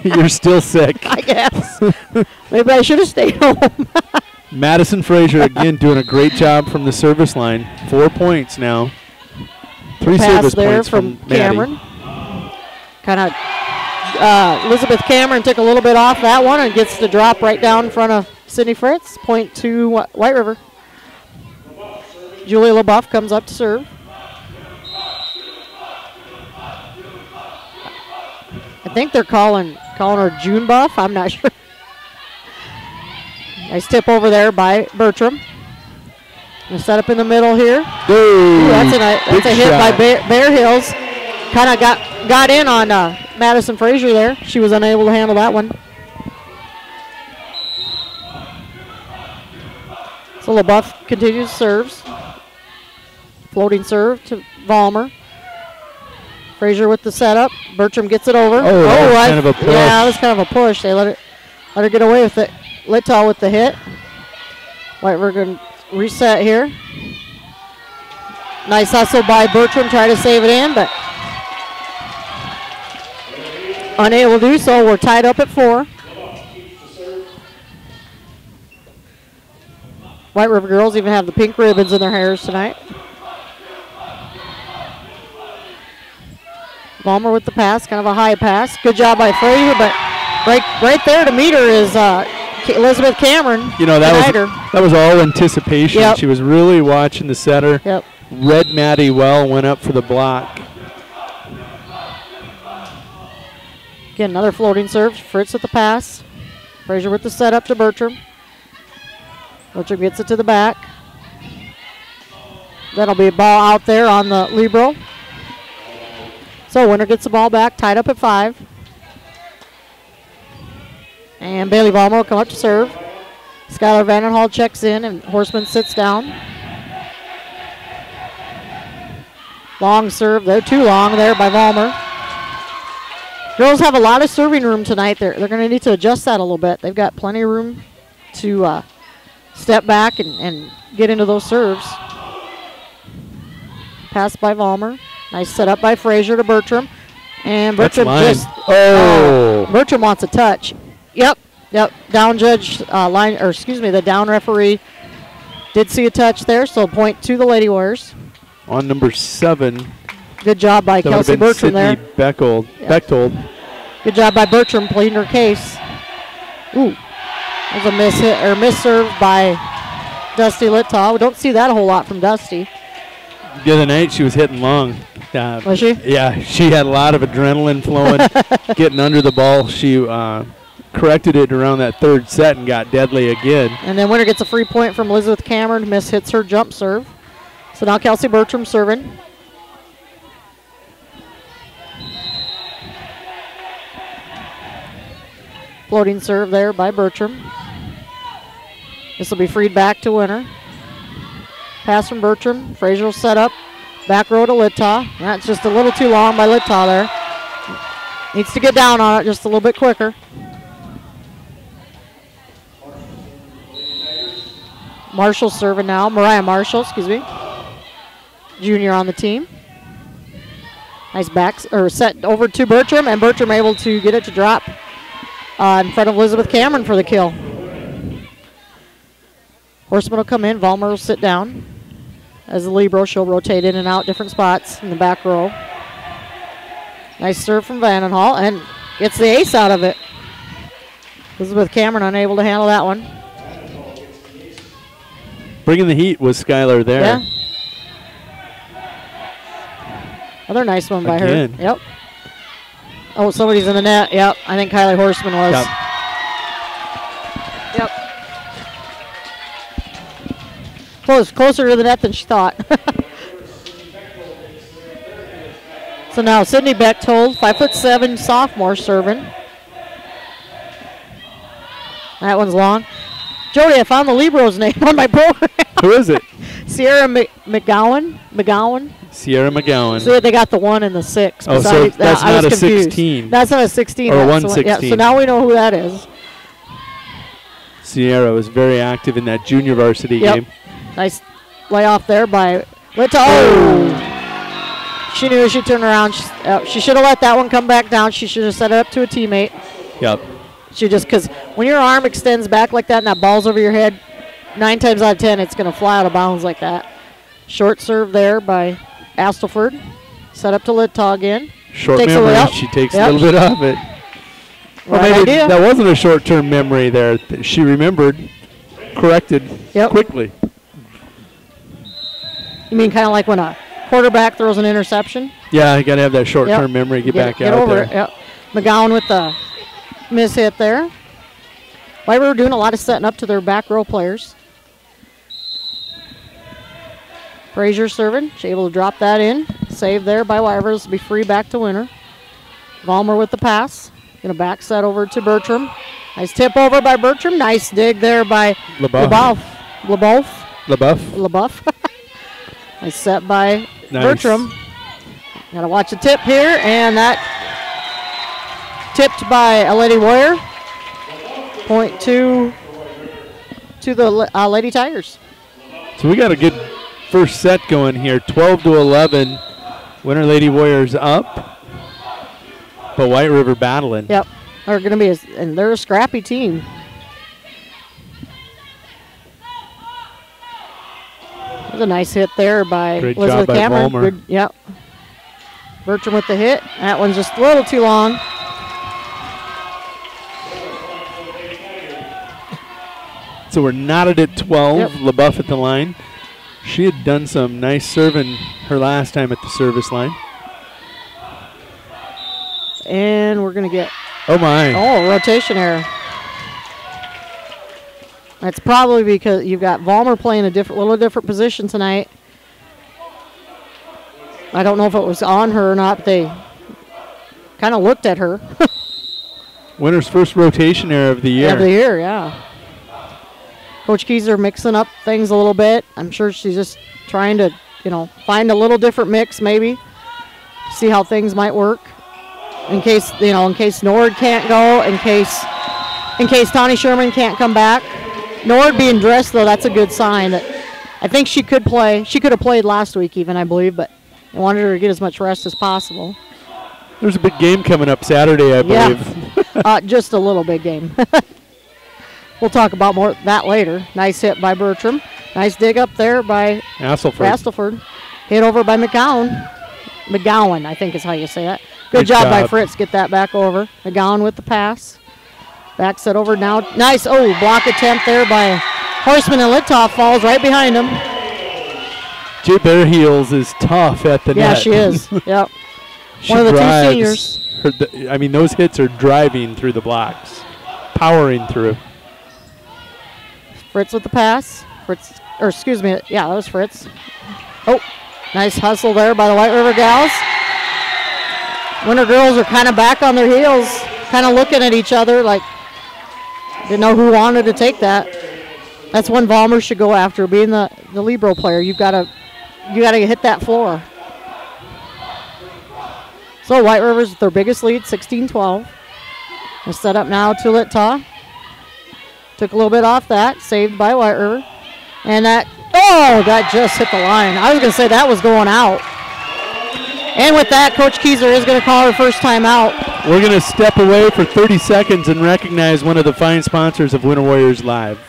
You're still sick. I guess. Maybe I should have stayed home. Madison Frazier again doing a great job from the service line. 4 points now. 3 Pass service there points from Cameron. Kind of Elizabeth Cameron took a little bit off that one and gets the drop right down in front of Sydney Fritz. Point to White River. Julia LeBeouf comes up to serve. I think they're calling her June Buff. I'm not sure. Nice tip over there by Bertram. Set up in the middle here. Ooh, that's a hit by Bear Hills. Kind of got in on Madison Frazier there. She was unable to handle that one. So LeBeouf continues serves. Floating serve to Vollmer. Frazier with the setup. Bertram gets it over. Kind of a push. Yeah, that was kind of a push. They let her get away with it. Littall with the hit. White, we're going to reset here. Nice hustle by Bertram, try to save it in, but unable to do so. We're tied up at 4. White River girls even have the pink ribbons in their hairs tonight. Vollmer with the pass, kind of a high pass. Good job by Frazier, but right there to meet her is Elizabeth Cameron. You know, that was all anticipation. Yep. She was really watching the setter. Yep. Read Maddie well, went up for the block. Again, another floating serve. Fritz with the pass. Frazier with the setup to Bertram. Bertram gets it to the back. That'll be a ball out there on the libero. So winner gets the ball back, tied up at 5. And Bailey Vollmer will come up to serve. Skylar Vandenhall checks in and Horseman sits down. Long serve. They're too long there by Vollmer. Girls have a lot of serving room tonight. They're going to need to adjust that a little bit. They've got plenty of room to step back and get into those serves. Pass by Vollmer. Nice setup by Frazier to Bertram. And Bertram Bertram wants a touch. Yep. Down judge the down referee did see a touch there, so point to the Lady Warriors. On number 7. Good job by Kelsey Bertram there. Bechtold. Good job by Bertram pleading her case. Ooh. There's a miss serve by Dusty Littall. We don't see that a whole lot from Dusty. The other night she was hitting long. Was she? Yeah, she had a lot of adrenaline flowing, getting under the ball. She corrected it around that 3rd set and got deadly again. And then winner gets a free point from Elizabeth Cameron. Miss hits her jump serve. So now Kelsey Bertram serving. Floating serve there by Bertram. This will be freed back to winner. Pass from Bertram. Frazier will set up. Back row to Littall. That's just a little too long by Littall there. Needs to get down on it just a little bit quicker. Marshall serving now. Mariah Marshall, junior on the team. Nice set over to Bertram, and Bertram able to get it to drop in front of Elizabeth Cameron for the kill. Horseman will come in. Vollmer will sit down. As the libero, she'll rotate in and out different spots in the back row. Nice serve from Vandenhall, and gets the ace out of it. Elizabeth Cameron unable to handle that one. Bringing the heat was Skylar there. Yeah. Another nice one by her. Yep. Oh, somebody's in the net. Yep, I think Kylie Horseman was. Yep. Closer to the net than she thought. So now Sydney Bechtold, 5'7", sophomore, serving. That one's long. Jody, I found the Libro's name on my program. Who is it? Sierra McGowan. Sierra McGowan. So they got the 1 and the 6. Oh, so that's not a 16. That's not a 16. Or a 116. Yeah, so now we know who that is. Sierra was very active in that junior varsity game. Nice layoff there by Lita. Oh! She knew she turned around. She should have let that one come back down. She should have set it up to a teammate. Yep. She just, because when your arm extends back like that and that ball's over your head, 9 times out of 10, it's going to fly out of bounds like that. Short serve there by Astleford. Set up to Littaw again. Short memory. She takes a little bit off it. Well, maybe that wasn't a short-term memory there. She remembered, corrected quickly. You mean kind of like when a quarterback throws an interception? Yeah, you got to have that short-term memory. Get back out over there. It. Yep. McGowan with the miss hit there. White River doing a lot of setting up to their back row players. Frazier serving. She's able to drop that in. Save there by White River. This will be free back to Winter. Vollmer with the pass. Going to back set over to Bertram. Nice tip over by Bertram. Nice dig there by LeBoeuf. Nice set by Bertram. Got to watch the tip here, and that tipped by a Lady Warrior. Point to the Lady Tigers. So we got a good first set going here. 12-11. Winter Lady Warriors up, but White River battling. Yep, they're going to be, and they're a scrappy team. There's a nice hit there by Great Elizabeth job by Cameron. Vollmer. Good, yep. Bertram with the hit. That one's just a little too long. So we're knotted at 12. LeBoeuf at the line. She had done some nice serving her last time at the service line. And we're going to get... Oh, my. Oh, rotation error. That's probably because you've got Vollmer playing a little different position tonight. I don't know if it was on her or not, but they kind of looked at her. Winter's first rotation error of the year. Of the year, yeah. Coach Keyser mixing up things a little bit. I'm sure she's just trying to, find a little different mix maybe. See how things might work. In case Nord can't go, in case Tawny Sherman can't come back. Nord being dressed, though, that's a good sign. I think she could play. She could have played last week even, I believe, but I wanted her to get as much rest as possible. There's a big game coming up Saturday, I believe. Yeah. Just a little big game. We'll talk about more that later. Nice hit by Bertram. Nice dig up there by Astleford. Hit over by McGowan. McGowan, I think is how you say that. Good job by Fritz. Get that back over. McGowan with the pass. Back set over now. Nice. Oh, block attempt there by Horseman, and Littaw falls right behind him. Jay Bareheels is tough at the net. Yeah, she is. Yep. One of the two seniors. Those hits are driving through the blocks. Powering through. Fritz with the pass. That was Fritz. Oh, nice hustle there by the White River Gals. Winter girls are kind of back on their heels, kind of looking at each other like didn't know who wanted to take that. That's when Vollmer should go after, being the libero player. You gotta hit that floor. So White River's their biggest lead, 16-12. They're set up now to Littaw. Took a little bit off that, saved by White River. And that just hit the line. I was going to say that was going out. And with that, Coach Keyser is going to call her first time out. We're going to step away for 30 seconds and recognize one of the fine sponsors of Winter Warriors Live.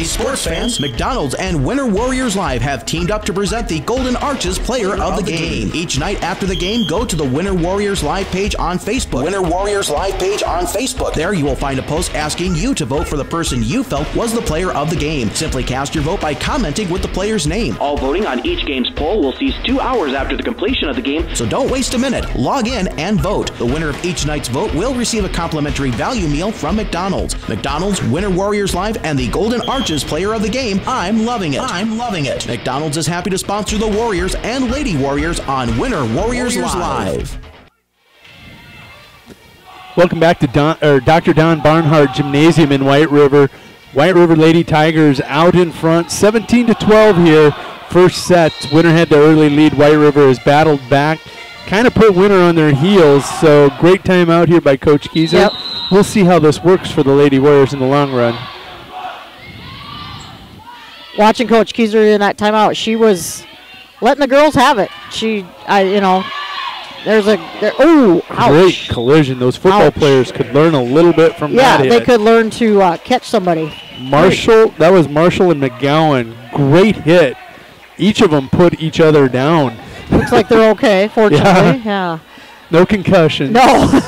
sports fans, McDonald's and Winter Warriors Live have teamed up to present the Golden Arches Player of the Game. Each night after the game, go to the Winter Warriors Live page on Facebook. Winter Warriors Live page on Facebook. There you will find a post asking you to vote for the person you felt was the player of the game. Simply cast your vote by commenting with the player's name. All voting on each game's poll will cease 2 hours after the completion of the game, so don't waste a minute. Log in and vote. The winner of each night's vote will receive a complimentary value meal from McDonald's. McDonald's, Winter Warriors Live, and the Golden Arches Player of the Game. I'm loving it. I'm loving it. McDonald's is happy to sponsor the Warriors and Lady Warriors on Winter Warriors Live. Welcome back to Dr. Don Barnhart Gymnasium in White River. White River Lady Tigers out in front, 17-12 here. First set, Winter had the early lead. White River has battled back, kind of put Winter on their heels. So great time out here by Coach Kieser. Yep. We'll see how this works for the Lady Warriors in the long run. Watching Coach Kieser in that timeout, she was letting the girls have it. Great collision. Those football players could learn a little bit from that hit. They could learn to catch somebody. That was Marshall and McGowan. Great hit. Each of them put each other down. Looks like they're okay, fortunately. Yeah. No concussions. No.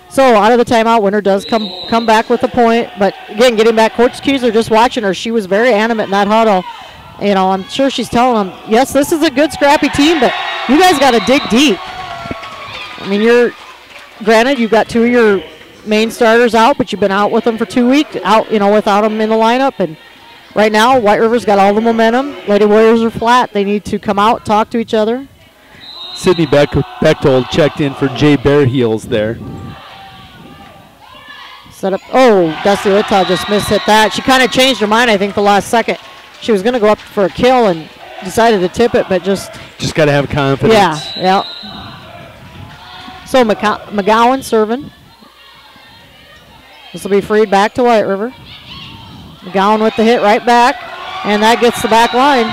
So out of the timeout, Winter does come back with a point. But again, getting back, Coach Kieser, just watching her, she was very animate in that huddle. I'm sure she's telling them, yes, this is a good scrappy team, but you guys got to dig deep. I mean, granted, you've got 2 of your main starters out, but you've been out with them for 2 weeks, without them in the lineup. And right now, White River's got all the momentum. Lady Warriors are flat. They need to come out, talk to each other. Sydney Bechtold checked in for Jay Bareheels there. Set up. Oh, Dusty Littaw just mishit that. She kind of changed her mind, I think, the last second. She was going to go up for a kill and decided to tip it, but just got to have confidence. Yeah. So McGowan serving. This will be freed back to White River. McGowan with the hit right back, and that gets the back line.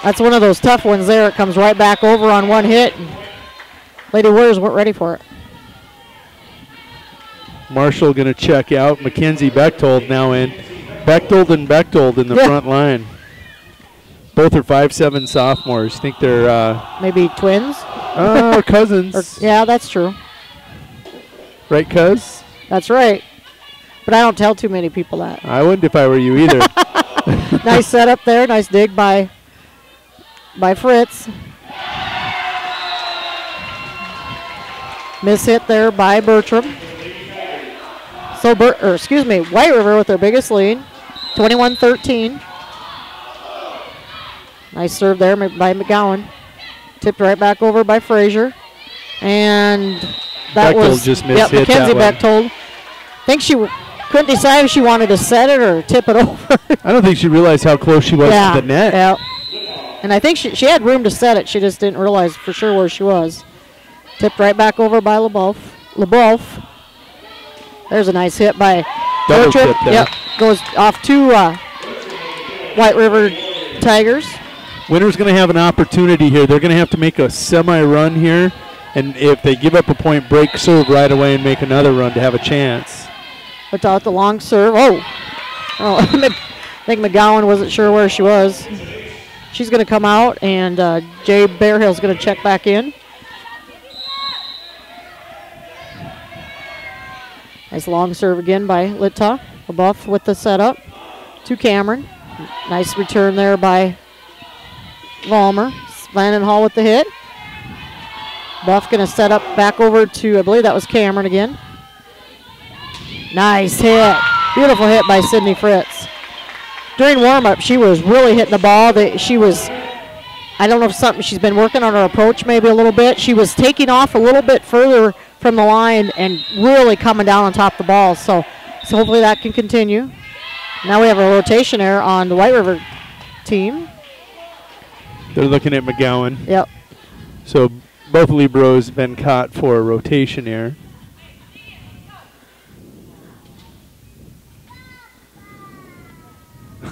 That's one of those tough ones there. It comes right back over on one hit. And Lady Warriors weren't ready for it. Marshall going to check out. Mackenzie Bechtold now in. Bechtold and Bechtold in the front line. Both are 5'7" sophomores. Think they're maybe twins? Or cousins. Yeah, that's true. Right, cuz? That's right. But I don't tell too many people that. I wouldn't if I were you either. Nice setup there. Nice dig by Fritz. Miss hit there by Bertram. So, White River with their biggest lead, 21-13. Nice serve there by McGowan. Tipped right back over by Frazier. And that Bechtold was just missed hit Mackenzie that Bechtold. I think she couldn't decide if she wanted to set it or tip it over. I don't think she realized how close she was to the net. Yeah. And I think she had room to set it. She just didn't realize for sure where she was. Tipped right back over by LeBeouf. There's a nice hit by Double tip there. Yep, goes off to White River Tigers. Winter's going to have an opportunity here. They're going to have to make a semi-run here, and if they give up a point, break serve right away and make another run to have a chance. Without the long serve. Oh, I think McGowan wasn't sure where she was. She's going to come out, and Jay Bearhill's going to check back in. Nice long serve again by Littaw. LeBeouf with the setup to Cameron. Nice return there by Vollmer. Landon Hall with the hit. Buff going to set up back over to, I believe that was Cameron again. Nice hit. Beautiful hit by Sydney Fritz. During warm-up, she was really hitting the ball. She was, I don't know if something, she's been working on her approach maybe a little bit. She was taking off a little bit further from the line and really coming down on top of the ball. So hopefully that can continue. Now we have a rotation error on the White River team. They're looking at McGowan. Yep. So both liberos have been caught for a rotation error.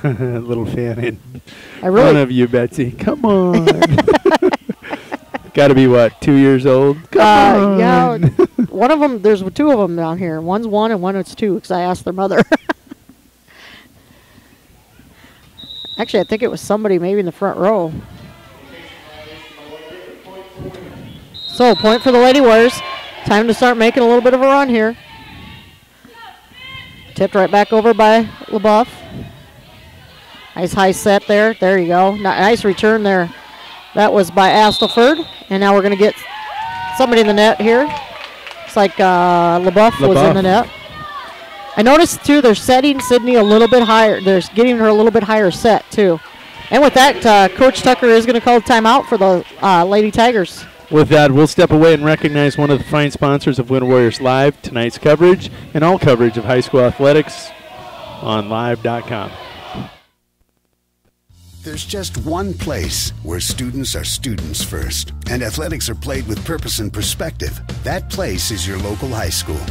Little fan in front of you, Betsy. Come on. Got to be, what, 2 years old? Come on. Yeah, one of them, there's two of them down here. One's 1 and one is 2 because I asked their mother. Actually, I think it was somebody maybe in the front row. So, point for the Lady Warriors. Time to start making a little bit of a run here. Tipped right back over by LaBeouf. Nice high set there. There you go. Nice return there. That was by Astleford. And now we're going to get somebody in the net here. It's like LaBeouf was in the net. I noticed, too, they're setting Sydney a little bit higher. They're getting her a little bit higher set, too. And with that, Coach Tucker is going to call a timeout for the Lady Tigers. With that, we'll step away and recognize one of the fine sponsors of Winter Warriors Live, tonight's coverage, and all coverage of high school athletics on live.com. There's just one place where students are students first, and athletics are played with purpose and perspective. That place is your local high school.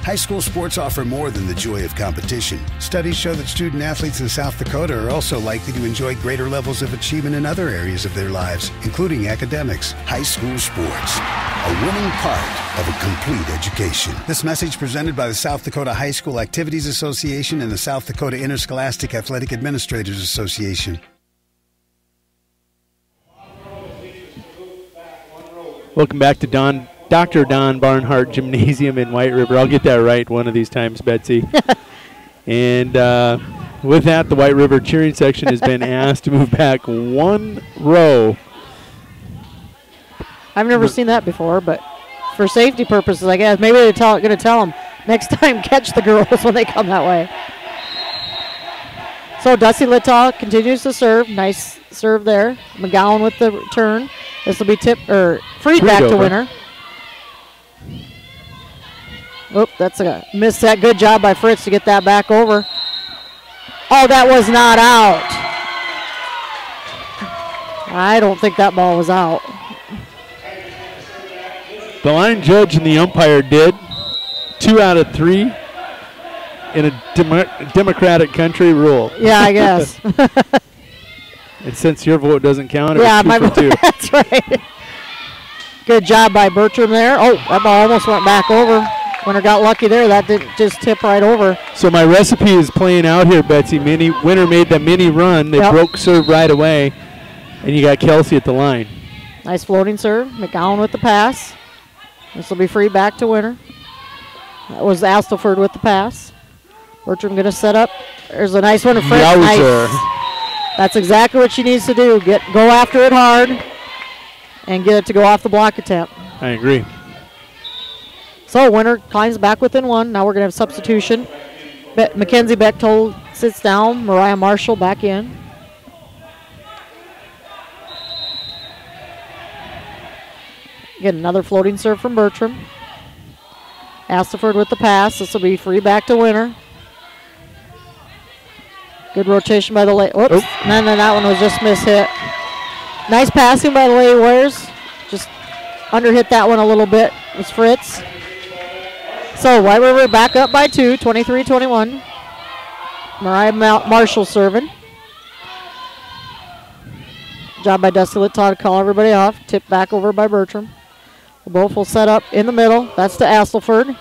High school sports offer more than the joy of competition. Studies show that student athletes in South Dakota are also likely to enjoy greater levels of achievement in other areas of their lives, including academics. High school sports, a winning part of a complete education. This message presented by the South Dakota High School Activities Association and the South Dakota Interscholastic Athletic Administrators Association. Welcome back to Dr. Don Barnhart Gymnasium in White River. I'll get that right one of these times, Betsy. And with that, the White River cheering section has been asked to move back one row. I've never seen that before, but for safety purposes, I guess. Maybe they're going to tell them next time, catch the girls when they come that way. So Dusty Littaw continues to serve. Nice serve there. McGowan with the return. This will be freed back to winner. Oop, that's a miss set. Good job by Fritz to get that back over. Oh, that was not out. I don't think that ball was out. The line judge and the umpire did. 2 out of 3 in a democratic country rule. Yeah, I guess. And since your vote doesn't count, yeah, it was 2 for 2. That's right. Good job by Bertram there. Oh, that ball almost went back over. Winner got lucky there. That didn't just tip right over. So my recipe is playing out here, Betsy. Winner made the mini run. They broke serve right away, and you got Kelsey at the line. Nice floating serve. McGowan with the pass. This will be free back to winner. That was Astleford with the pass. Bertram going to set up. There's a nice one to Fritz. Nice. That's exactly what she needs to do. Go after it hard and get it to go off the block attempt. I agree. So winner climbs back within 1. Now we're going to have substitution. Mackenzie Bechtold sits down. Mariah Marshall back in. Get another floating serve from Bertram. Astleford with the pass. This will be free back to winner. Good rotation by the lady. Whoops. Oh. And then that one was just mishit. Nice passing by the Lady Warriors. Just underhit that one a little bit. It was Fritz. So White River back up by 2, 23-21. Mariah Marshall serving. Job by Dusty Littaw to call everybody off. Tipped back over by Bertram. Both will set up in the middle. That's to Astleford.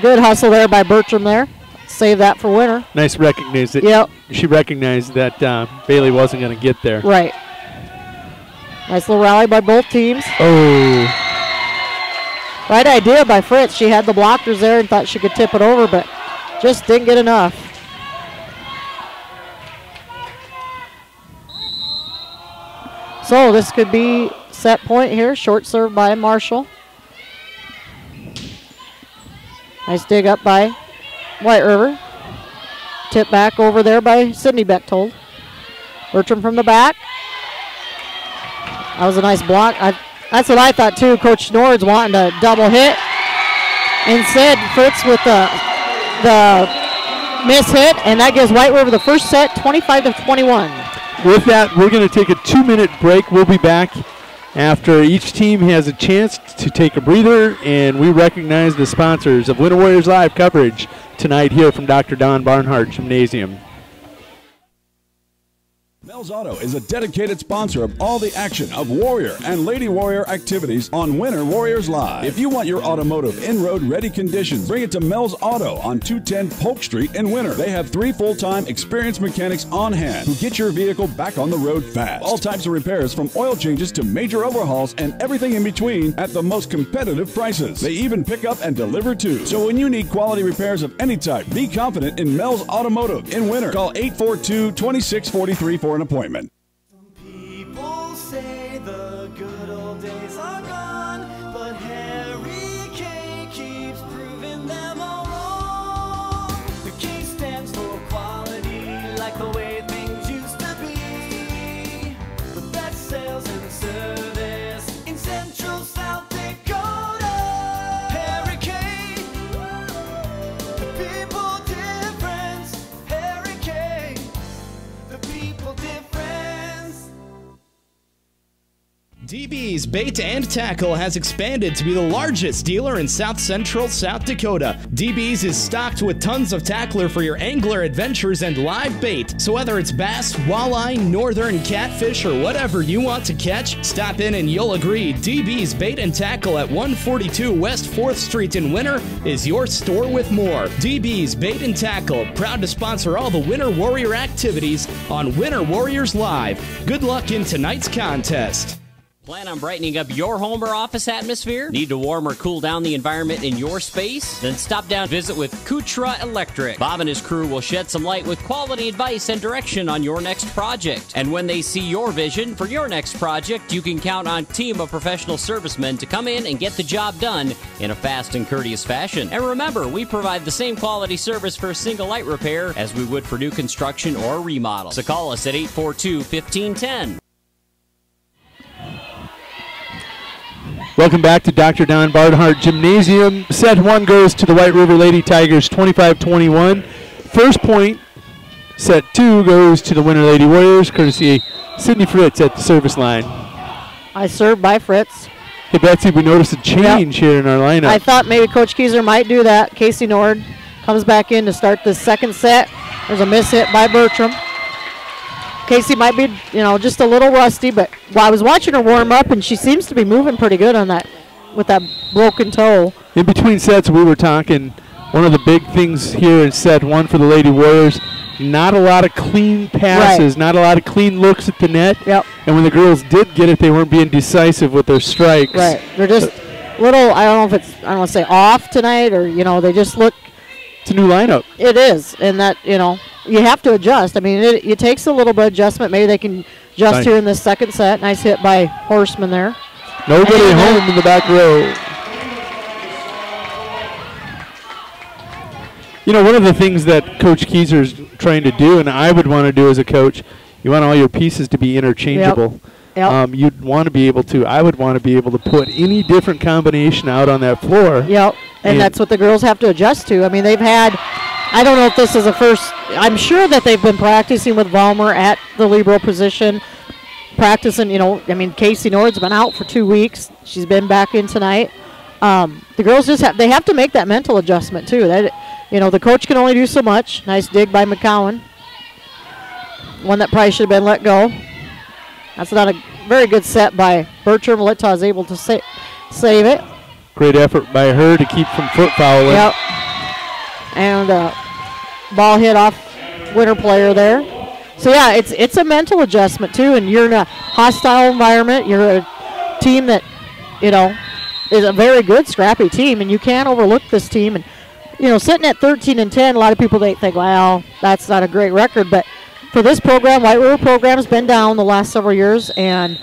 Good hustle there by Bertram there. Save that for winner. Nice recognition. Yep. She recognized that Bailey wasn't going to get there. Right. Nice little rally by both teams. Oh. Right idea by Fritz. She had the blockers there and thought she could tip it over, but just didn't get enough. So this could be set point here. Short serve by Marshall. Nice dig up by White River. Tip back over there by Sydney Bechtold. Bertram from the back. That was a nice block. That's what I thought too. Coach Nord's wanting to double hit. Instead, Fritz with the miss hit, and that gives White River the first set, 25-21. With that, we're going to take a 2-minute break. We'll be back after each team has a chance to take a breather, and we recognize the sponsors of Winter Warriors Live coverage tonight here from Dr. Don Barnhart Gymnasium. Mel's Auto is a dedicated sponsor of all the action of Warrior and Lady Warrior activities on Winter Warriors Live. If you want your automotive in-road ready conditions, bring it to Mel's Auto on 210 Polk Street in Winter. They have 3 full-time experienced mechanics on hand who get your vehicle back on the road fast. All types of repairs from oil changes to major overhauls and everything in between at the most competitive prices. They even pick up and deliver too. So when you need quality repairs of any type, be confident in Mel's Automotive in Winter. Call 842-2643 for an appointment. People say the good old days are gone, but Harry K keeps proving them all wrong. The K stands for quality, like the way things used to be. The best sales and service in Central South Dakota. Harry K, the people difference. Harry K, the people difference. DB's Bait and Tackle has expanded to be the largest dealer in South Central South Dakota. DB's is stocked with tons of tackler for your angler adventures and live bait. So whether it's bass, walleye, northern catfish, or whatever you want to catch, stop in and you'll agree DB's Bait and Tackle at 142 West 4th Street in Winter is your store with more. DB's Bait and Tackle, proud to sponsor all the Winter Warrior activities on Winter Warriors Live. Good luck in tonight's contest. Plan on brightening up your home or office atmosphere? Need to warm or cool down the environment in your space? Then stop down and visit with Kutra Electric. Bob and his crew will shed some light with quality advice and direction on your next project. And when they see your vision for your next project, you can count on a team of professional servicemen to come in and get the job done in a fast and courteous fashion. And remember, we provide the same quality service for single light repair as we would for new construction or remodel. So call us at 842-1510. Welcome back to Dr. Don Barnhart Gymnasium. Set 1 goes to the White River Lady Tigers, 25-21. First point, set 2 goes to the Winter Lady Warriors, courtesy Sydney Fritz at the service line. I serve by Fritz. Hey, Betsy, we noticed a change here in our lineup. I thought maybe Coach Kieser might do that. Casey Nord comes back in to start the second set. There's a miss hit by Bertram. Casey might be, just a little rusty, but I was watching her warm up, and she seems to be moving pretty good on that, with that broken toe. In between sets, we were talking, one of the big things here in set 1 for the Lady Warriors, not a lot of clean passes, not a lot of clean looks at the net. Yep. And when the girls did get it, they weren't being decisive with their strikes. Right. They're just little, I don't know if it's, I don't want to say off tonight, or, they just look. It's a new lineup. It is, and that, you have to adjust. I mean, it takes a little bit of adjustment. Maybe they can adjust here in this second set. Nice hit by Horseman there. Nobody home in the back row. One of the things that Coach Kieser is trying to do, and I would want to do as a coach, you want all your pieces to be interchangeable. Yep. You'd want to be able to, I would want to be able to put any different combination out on that floor. Yep, and that's what the girls have to adjust to. I mean, they've had, I don't know if this is a first, I'm sure that they've been practicing with Vollmer at the libero position, practicing, Casey Nord's been out for 2 weeks. She's been back in tonight. The girls just have to make that mental adjustment too. That, the coach can only do so much. Nice dig by McCowan. One that probably should have been let go. That's not a very good set by Bertram. Littaw is able to save it. Great effort by her to keep from foot fouling. Yep. And ball hit off Winter player there. So yeah, it's a mental adjustment too, and you're in a hostile environment. You're a team that, is a very good, scrappy team, and you can't overlook this team. And sitting at 13-10, a lot of people think, well, that's not a great record, but for this program, White River program has been down the last several years, and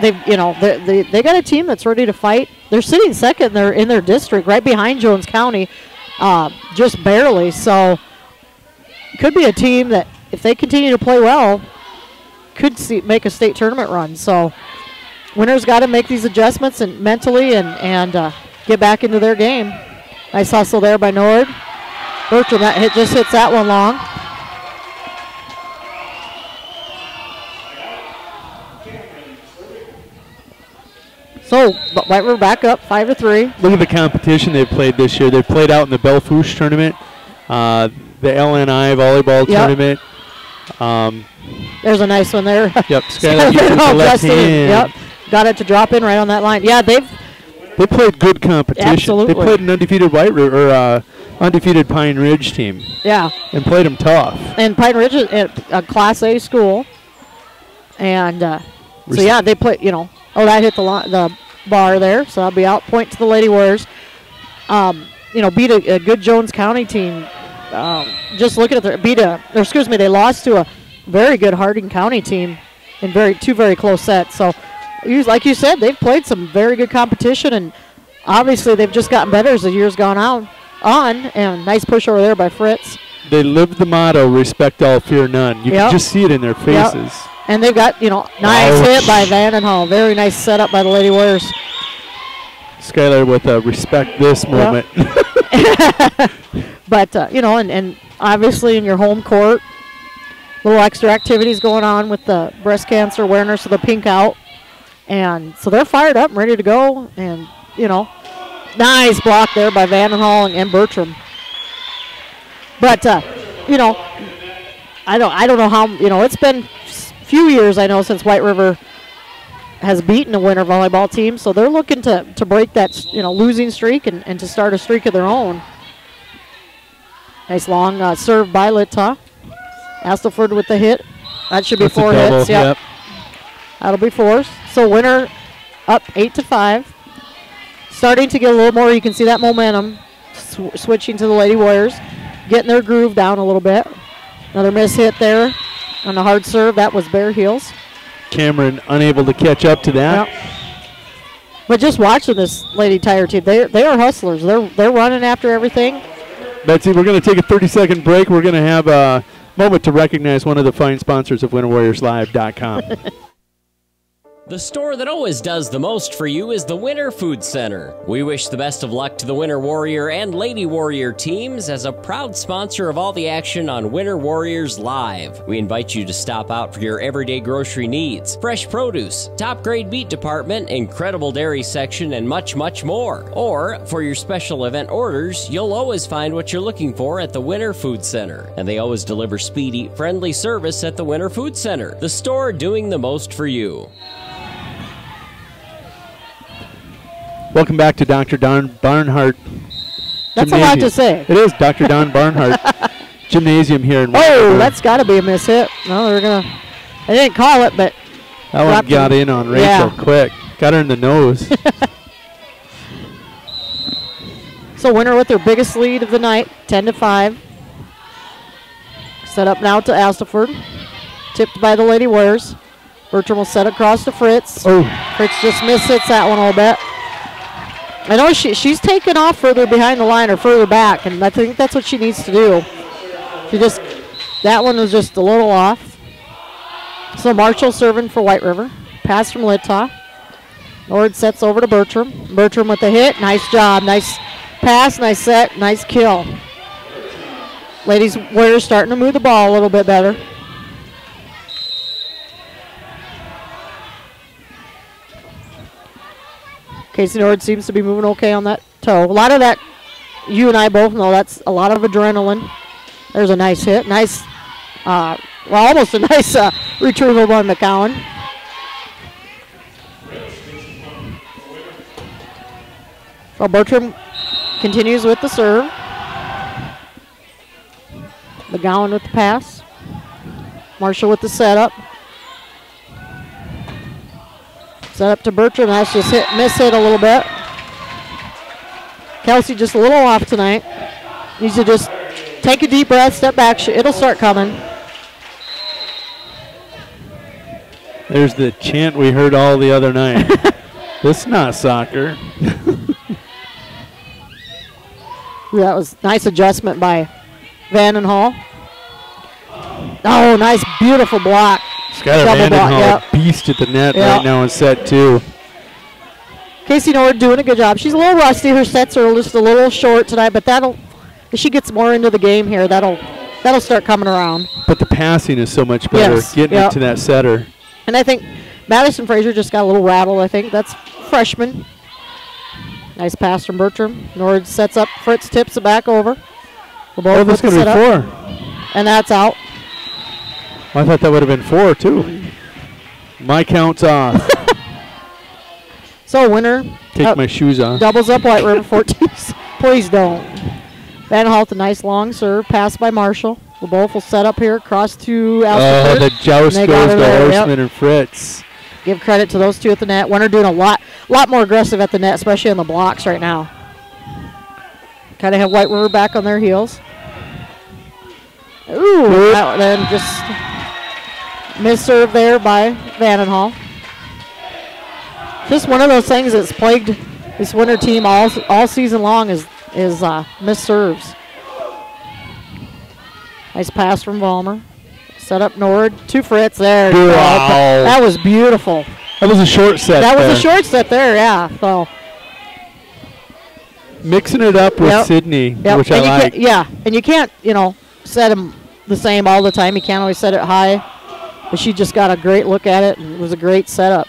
they've, they got a team that's ready to fight. They're sitting second in their district, right behind Jones County, just barely. So, could be a team that, if they continue to play well, could make a state tournament run. So, Winter's got to make these adjustments and mentally and get back into their game. Nice hustle there by Nord. Bertram, that hit just hits that one long. So, White River back up 5-3. Look at the competition they've played this year. They've played out in the Belfouche tournament, the LNI volleyball tournament. There's a nice one there. Yep, Skylar uses the left hand. Yep, got it to drop in right on that line. Yeah, they played good competition. Absolutely. They played an undefeated undefeated Pine Ridge team. Yeah. And played them tough. And Pine Ridge is a Class A school. And so, yeah, they play, that hit the bar there. So I'll be out. Point to the Lady Warriors. Beat a good Jones County team. Just looking at they lost to a very good Harding County team in two very close sets. So, like you said, they've played some very good competition, and obviously they've just gotten better as the year's gone on. And nice push over there by Fritz. They lived the motto, respect all, fear none. You can just see it in their faces. Yep. And they've got, nice hit by Vandenhall. Very nice setup by the Lady Warriors. Skylar with a respect this moment. But, and obviously in your home court, little extra activities going on with the breast cancer awareness of the pink out. And so they're fired up and ready to go. And, nice block there by Vandenhall and Bertram. But, I don't know how, it's been a few years, I know, since White River has beaten a winter volleyball team. So they're looking to break that, losing streak and to start a streak of their own. Nice long serve by Litta. Astleford with the hit. That should be 4 hits. Yep. That'll be 4. So winner up 8-5. Starting to get a little more. You can see that momentum switching to the Lady Warriors. Getting their groove down a little bit. Another miss hit there on the hard serve. That was bare heels. Cameron unable to catch up to that. Yep. But just watching this Lady Tire team, they are hustlers. They're running after everything. Betsy, we're going to take a 30-second break. We're going to have a moment to recognize one of the fine sponsors of WinterWarriorsLive.com. The store that always does the most for you is the Winter Food Center. We wish the best of luck to the Winter Warrior and Lady Warrior teams as a proud sponsor of all the action on Winter Warriors Live. We invite you to stop out for your everyday grocery needs, fresh produce, top-grade meat department, incredible dairy section, and much, much more. Or, for your special event orders, you'll always find what you're looking for at the Winter Food Center. And they always deliver speedy, friendly service at the Winter Food Center, the store doing the most for you. Welcome back to Dr. Don Barnhart. That's a lot to say. It is Dr. Don Barnhart Gymnasium here in Oh, that's got to be a miss hit. No, they're going to. They didn't call it, but. That one got in on Rachel quick. Got her in the nose. So winner with their biggest lead of the night, 10-5. Set up now to Astleford. Tipped by the Lady Warriors. Bertram will set across to Fritz. Oh. Fritz just mishits that one a little bit. I know she's taken off further behind the line or further back, and I think that's what she needs to do. That one was just a little off. So Marshall serving for White River. Pass from Litta. Nord sets over to Bertram. Bertram with the hit. Nice job. Nice pass, nice set, nice kill. Ladies Warriors starting to move the ball a little bit better. Casey Nord seems to be moving okay on that toe. A lot of that, you and I both know, that's a lot of adrenaline. There's a nice hit. Nice, almost a nice retrieval by McCowan. So Bertram continues with the serve. McGowan with the pass. Marshall with the setup. Set up to Bertram. That's just miss hit a little bit. Kelsey just a little off tonight. Needs to just take a deep breath, step back. It'll start coming. There's the chant we heard all the other night. This is not soccer. That was nice adjustment by Vandenhall. Oh, nice, beautiful block. Skylar Vandenhall, beast at the net right now in set 2. Casey Nord doing a good job. She's a little rusty. Her sets are just a little short tonight, but as she gets more into the game here, that'll start coming around. But the passing is so much better, getting it to that setter. And I think Madison Fraser just got a little rattled, I think. That's freshman. Nice pass from Bertram. Nord sets up. Fritz tips it back over. Oh, that's going to be 4. And that's out. I thought that would have been 4, too. My count's off. So winner. Take my shoes off. Doubles up White River 14. Please don't. Van Holt, a nice long serve. Pass by Marshall. LeBeouf will set up here. Cross to Alsterford. The joust goes to Horseman and Fritz. Give credit to those two at the net. Winner doing a lot more aggressive at the net, especially on the blocks right now. Kind of have White River back on their heels. Ooh, then just missed-serve there by Vandenhall. Just one of those things that's plagued this Winter team all season long is missed serves. Nice pass from Vollmer. Set up Nord to Fritz there. Wow. That was beautiful. That was a short set. That was a short set there, yeah. So mixing it up with Sydney, which I like. And you can't, set him the same all the time. You can't always set it high. But she just got a great look at it, and it was a great setup.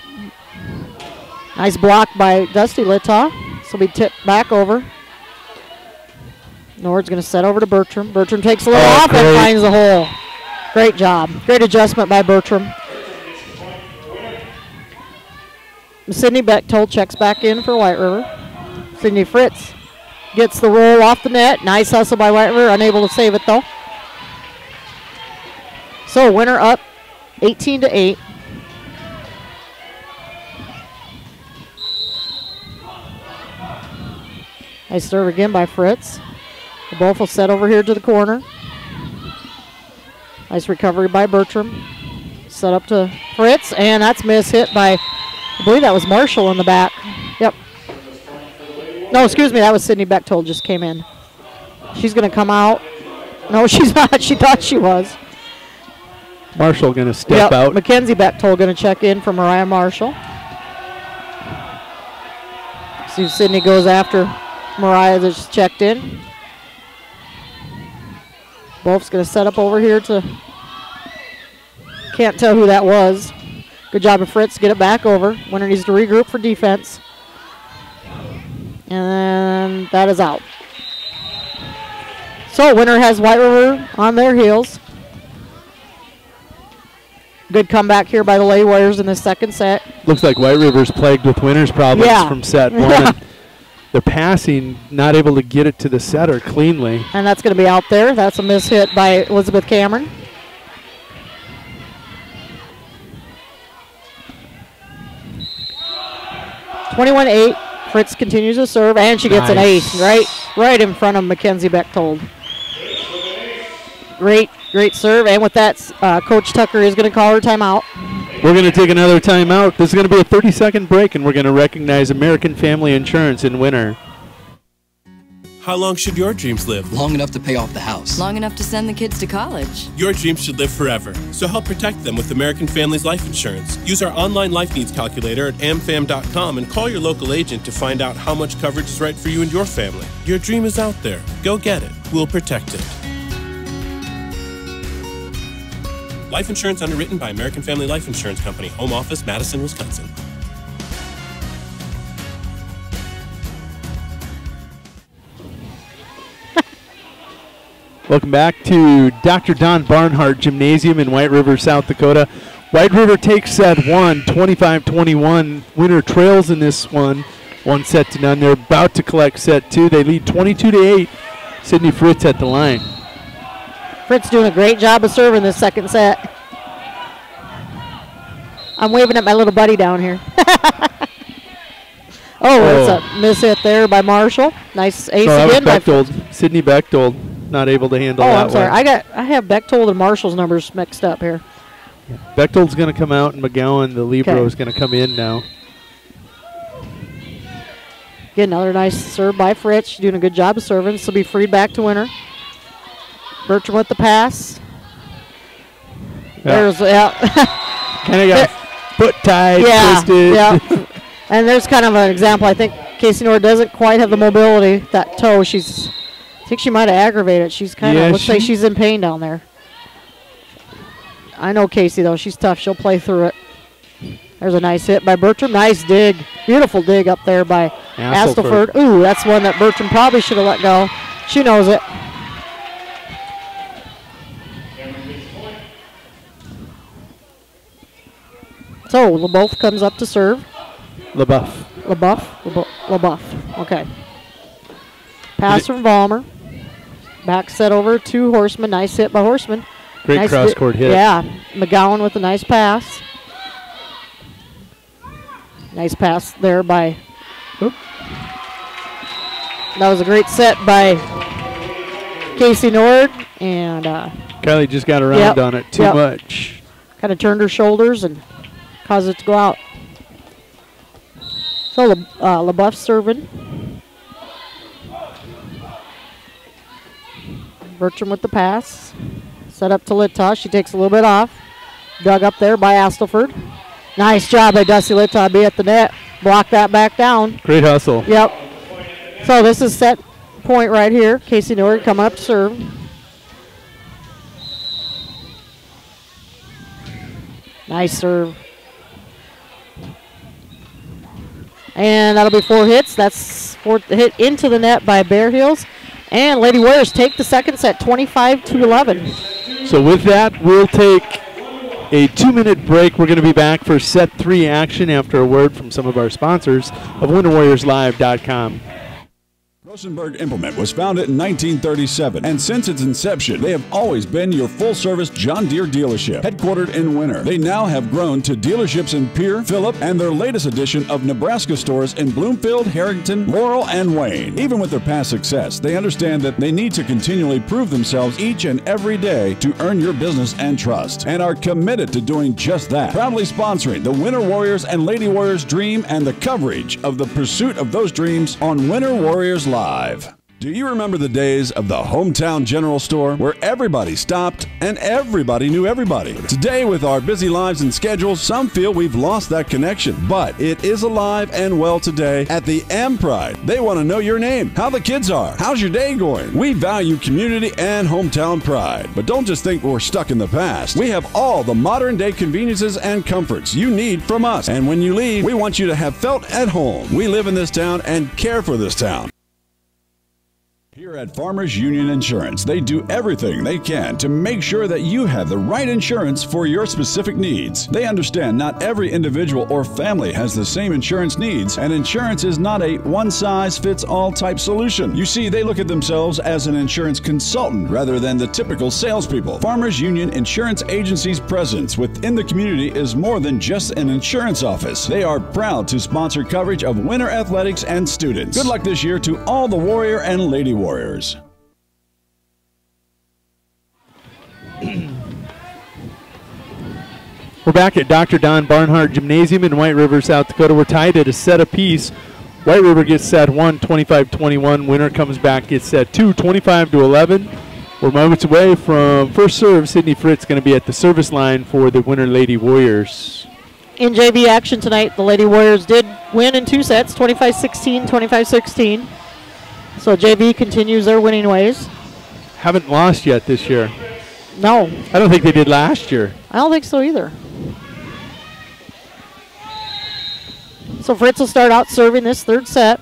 Nice block by Dusty Littaw. This will be tipped back over. Nord's going to set over to Bertram. Bertram takes a little off and finds the hole. Great job. Great adjustment by Bertram. Sydney Bechtold checks back in for White River. Sydney Fritz gets the roll off the net. Nice hustle by White River. Unable to save it, though. So winner up 18-8. Nice serve again by Fritz. The both will set over here to the corner. Nice recovery by Bertram. Set up to Fritz, and that's miss hit by, I believe that was Marshall in the back. Yep. No, excuse me, that was Sydney Bechtold just came in. She's going to come out. No, she's not. She thought she was. Marshall going to step out. Mackenzie Bechtold going to check in for Mariah Marshall. See if Sydney goes after Mariah that's checked in. Wolf's going to set up over here to, can't tell who that was. Good job of Fritz, get it back over. Winner needs to regroup for defense. And that is out. So winner has White River on their heels. Good comeback here by the Lady Warriors in the second set. Looks like White River's plagued with winners problems from set one. They're passing, not able to get it to the setter cleanly. And that's going to be out there. That's a miss hit by Elizabeth Cameron. (21-8). Fritz continues to serve, and she gets an ace right in front of Mackenzie Bechtold. Great serve, and with that, Coach Tucker is going to call her timeout. We're going to take another timeout. This is going to be a 30-second break, and we're going to recognize American Family Insurance in winner. How long should your dreams live? Long enough to pay off the house. Long enough to send the kids to college. Your dreams should live forever, so help protect them with American Family's Life Insurance. Use our online life needs calculator at amfam.com and call your local agent to find out how much coverage is right for you and your family. Your dream is out there. Go get it. We'll protect it. Life insurance underwritten by American Family Life Insurance Company. Home office, Madison, Wisconsin. Welcome back to Dr. Don Barnhart Gymnasium in White River, South Dakota. White River takes set one, 25-21. Winner trails in this one, 1-0. They're about to collect set two. They lead 22-8. Sydney Fritz at the line. Fritz doing a great job of serving this second set. I'm waving at my little buddy down here. That's a miss hit there by Marshall. Nice ace again. Bechtold. Sydney Bechtold not able to handle that. I'm sorry. I have Bechtold and Marshall's numbers mixed up here. Yeah. Bechtold's going to come out, and McGowan, the libero, is going to come in now. Get another nice serve by Fritz. She's doing a good job of serving. This will be freed back to winner. Bertram with the pass. There's kind of got foot tied, twisted. Yeah. And there's kind of an example. I think Casey Nord doesn't quite have the mobility. That toe, I think she might have aggravated it. She's kind of looks like she's in pain down there. I know Casey though. She's tough. She'll play through it. There's a nice hit by Bertram. Nice dig. Beautiful dig up there by Astleford. Ooh, that's one that Bertram probably should have let go. She knows it. So LaBeouf comes up to serve. LaBeouf. Okay. Pass from Vollmer. Back set over to Horseman. Nice hit by Horseman. Great nice cross-court hit. Yeah. McGowan with a nice pass. Nice pass there by... Oop. That was a great set by Casey Nord. And Kylie just got around on it too much. Kind of turned her shoulders and caused it to go out. So LaBeouf serving. Bertram with the pass. Set up to Littaw. She takes a little bit off. Dug up there by Astleford. Nice job by Dusty Littaw. Be at the net. Block that back down. Great hustle. Yep. So this is set point right here. Casey Nord coming up to serve. Nice serve. And that'll be 4 hits. That's 4th hit into the net by Bear Hills. And Lady Warriors take the second set, 25-11. So with that, we'll take a 2-minute break. We're going to be back for set 3 action after a word from some of our sponsors of WinterWarriorsLive.com. Rosenberg Implement was founded in 1937, and since its inception, they have always been your full-service John Deere dealership. Headquartered in Winter, they now have grown to dealerships in Pierre, Phillip, and their latest addition of Nebraska stores in Bloomfield, Harrington, Laurel, and Wayne. Even with their past success, they understand that they need to continually prove themselves each and every day to earn your business and trust, and are committed to doing just that. Proudly sponsoring the Winter Warriors and Lady Warriors dream and the coverage of the pursuit of those dreams on Winter Warriors Live. Do you remember the days of the hometown general store where everybody stopped and everybody knew everybody? Today, with our busy lives and schedules, some feel we've lost that connection, but it is alive and well today at the M Pride. They want to know your name, how the kids are, how's your day going. We value community and hometown pride, but don't just think we're stuck in the past. We have all the modern day conveniences and comforts you need from us, and when you leave, we want you to have felt at home. We live in this town and care for this town. Here at Farmers Union Insurance, they do everything they can to make sure that you have the right insurance for your specific needs. They understand not every individual or family has the same insurance needs, and insurance is not a one-size-fits-all type solution. You see, they look at themselves as an insurance consultant rather than the typical salespeople. Farmers Union Insurance Agency's presence within the community is more than just an insurance office. They are proud to sponsor coverage of winter athletics and students. Good luck this year to all the Warrior and Lady Warriors. We're back at Dr. Don Barnhart Gymnasium in White River, South Dakota. We're tied at a set apiece. White River gets set 1, 25-21. Winner comes back, gets set 2, 25-11. We're moments away from first serve. Sydney Fritz going to be at the service line for the Winter Lady Warriors. In JV action tonight, the Lady Warriors did win in 2 sets, 25-16, 25-16. So JV continues their winning ways. Haven't lost yet this year. No. I don't think they did last year. I don't think so either. So Fritz will start out serving this third set.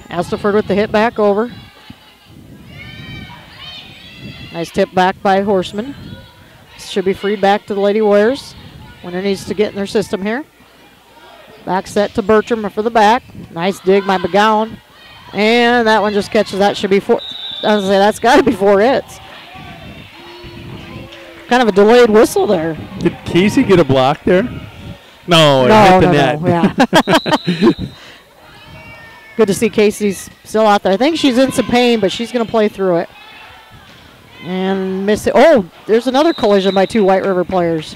Astleford with the hit back over. Nice tip back by Horseman. Should be freed back to the Lady Warriors. Winner needs to get in their system here. Back set to Bertram for the back. Nice dig by McGowan. And that one just catches. That should be 4. I was gonna say, that's got to be 4 hits. Kind of a delayed whistle there. Did Casey get a block there? No, it hit the net. No, yeah. Good to see Casey's still out there. I think she's in some pain, but she's going to play through it. And miss it. Oh, there's another collision by 2 White River players.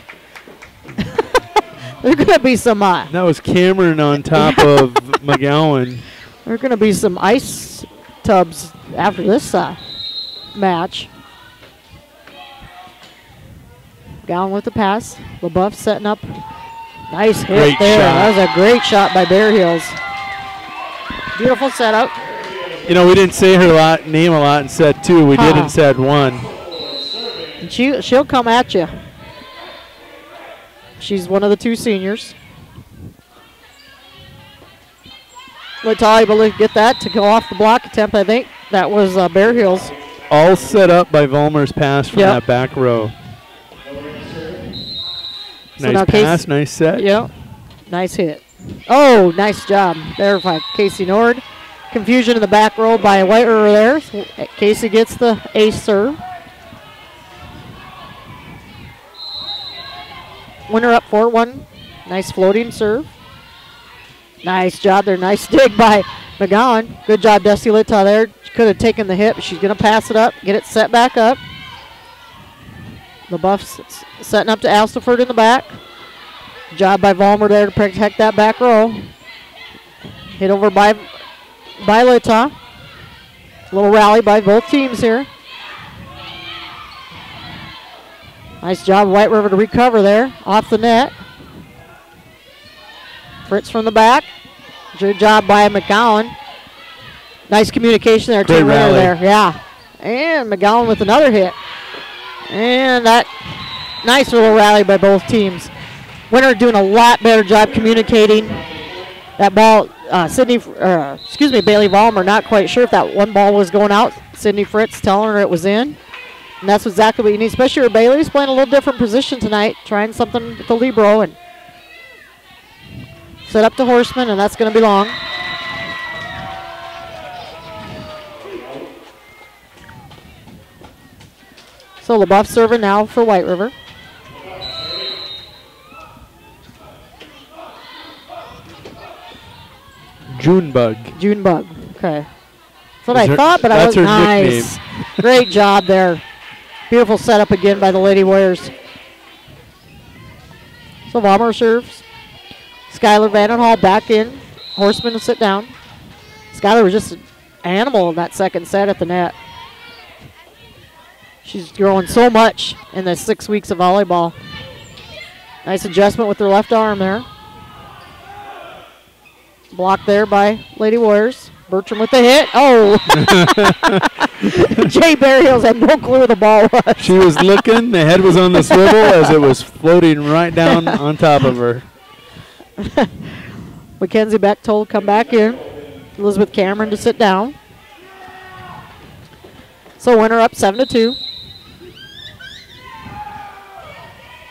There's going to be some... that was Cameron on top of McGowan. There are going to be some ice tubs after this match. McGowan with the pass. LaBeouf setting up. Nice hit great there. Shot. That was a great shot by Bear Hills. Beautiful setup. You know, we didn't say her name a lot in set 2. We did in set 1. And she'll come at you. She's one of the 2 seniors. Littaw able to get that to go off the block attempt, I think. That was Bear Hills. All set up by Vollmer's pass from that back row. So Nice now pass, nice set. Yep. Nice hit. Oh, nice job there by Casey Nord. Confusion in the back row by White River there. So Casey gets the ace serve. Winner up 4-1. Nice floating serve. Nice job there. Nice dig by McGowan. Good job, Dusty Littaw there. She could have taken the hit, but she's going to pass it up, get it set back up. The Buffs setting up to Alstaford in the back. Job by Vollmer there to protect that back row. Hit over by Littaw. A little rally by both teams here. Nice job, White River to recover there off the net. Fritz from the back. Good job by McGowan. Nice communication there. Great rally there. Yeah. And McGowan with another hit. And that nice little rally by both teams. Winner doing a lot better job communicating. That ball, Bailey Vollmer, not quite sure if that one ball was going out. Sydney Fritz telling her it was in. And that's exactly what you need, especially where Bailey's playing a little different position tonight, trying something with the libero and set up to Horseman, and that's going to be long. So LaBeouf serving now for White River. Junebug. Okay. That's what I thought, but I was nice. Great job there. Beautiful setup again by the Lady Warriors. So Vollmer serves. Skylar Vandenhall back in. Horseman to sit down. Skylar was just an animal in that second set at the net. She's growing so much in the 6 weeks of volleyball. Nice adjustment with her left arm there. Blocked there by Lady Warriors. Bertram with the hit. Oh! Jay Berryhills had no clue where the ball was. She was looking. The head was on the swivel as it was floating right down on top of her. Mackenzie Bechtold come back in. Elizabeth Cameron to sit down. So winner up 7-2.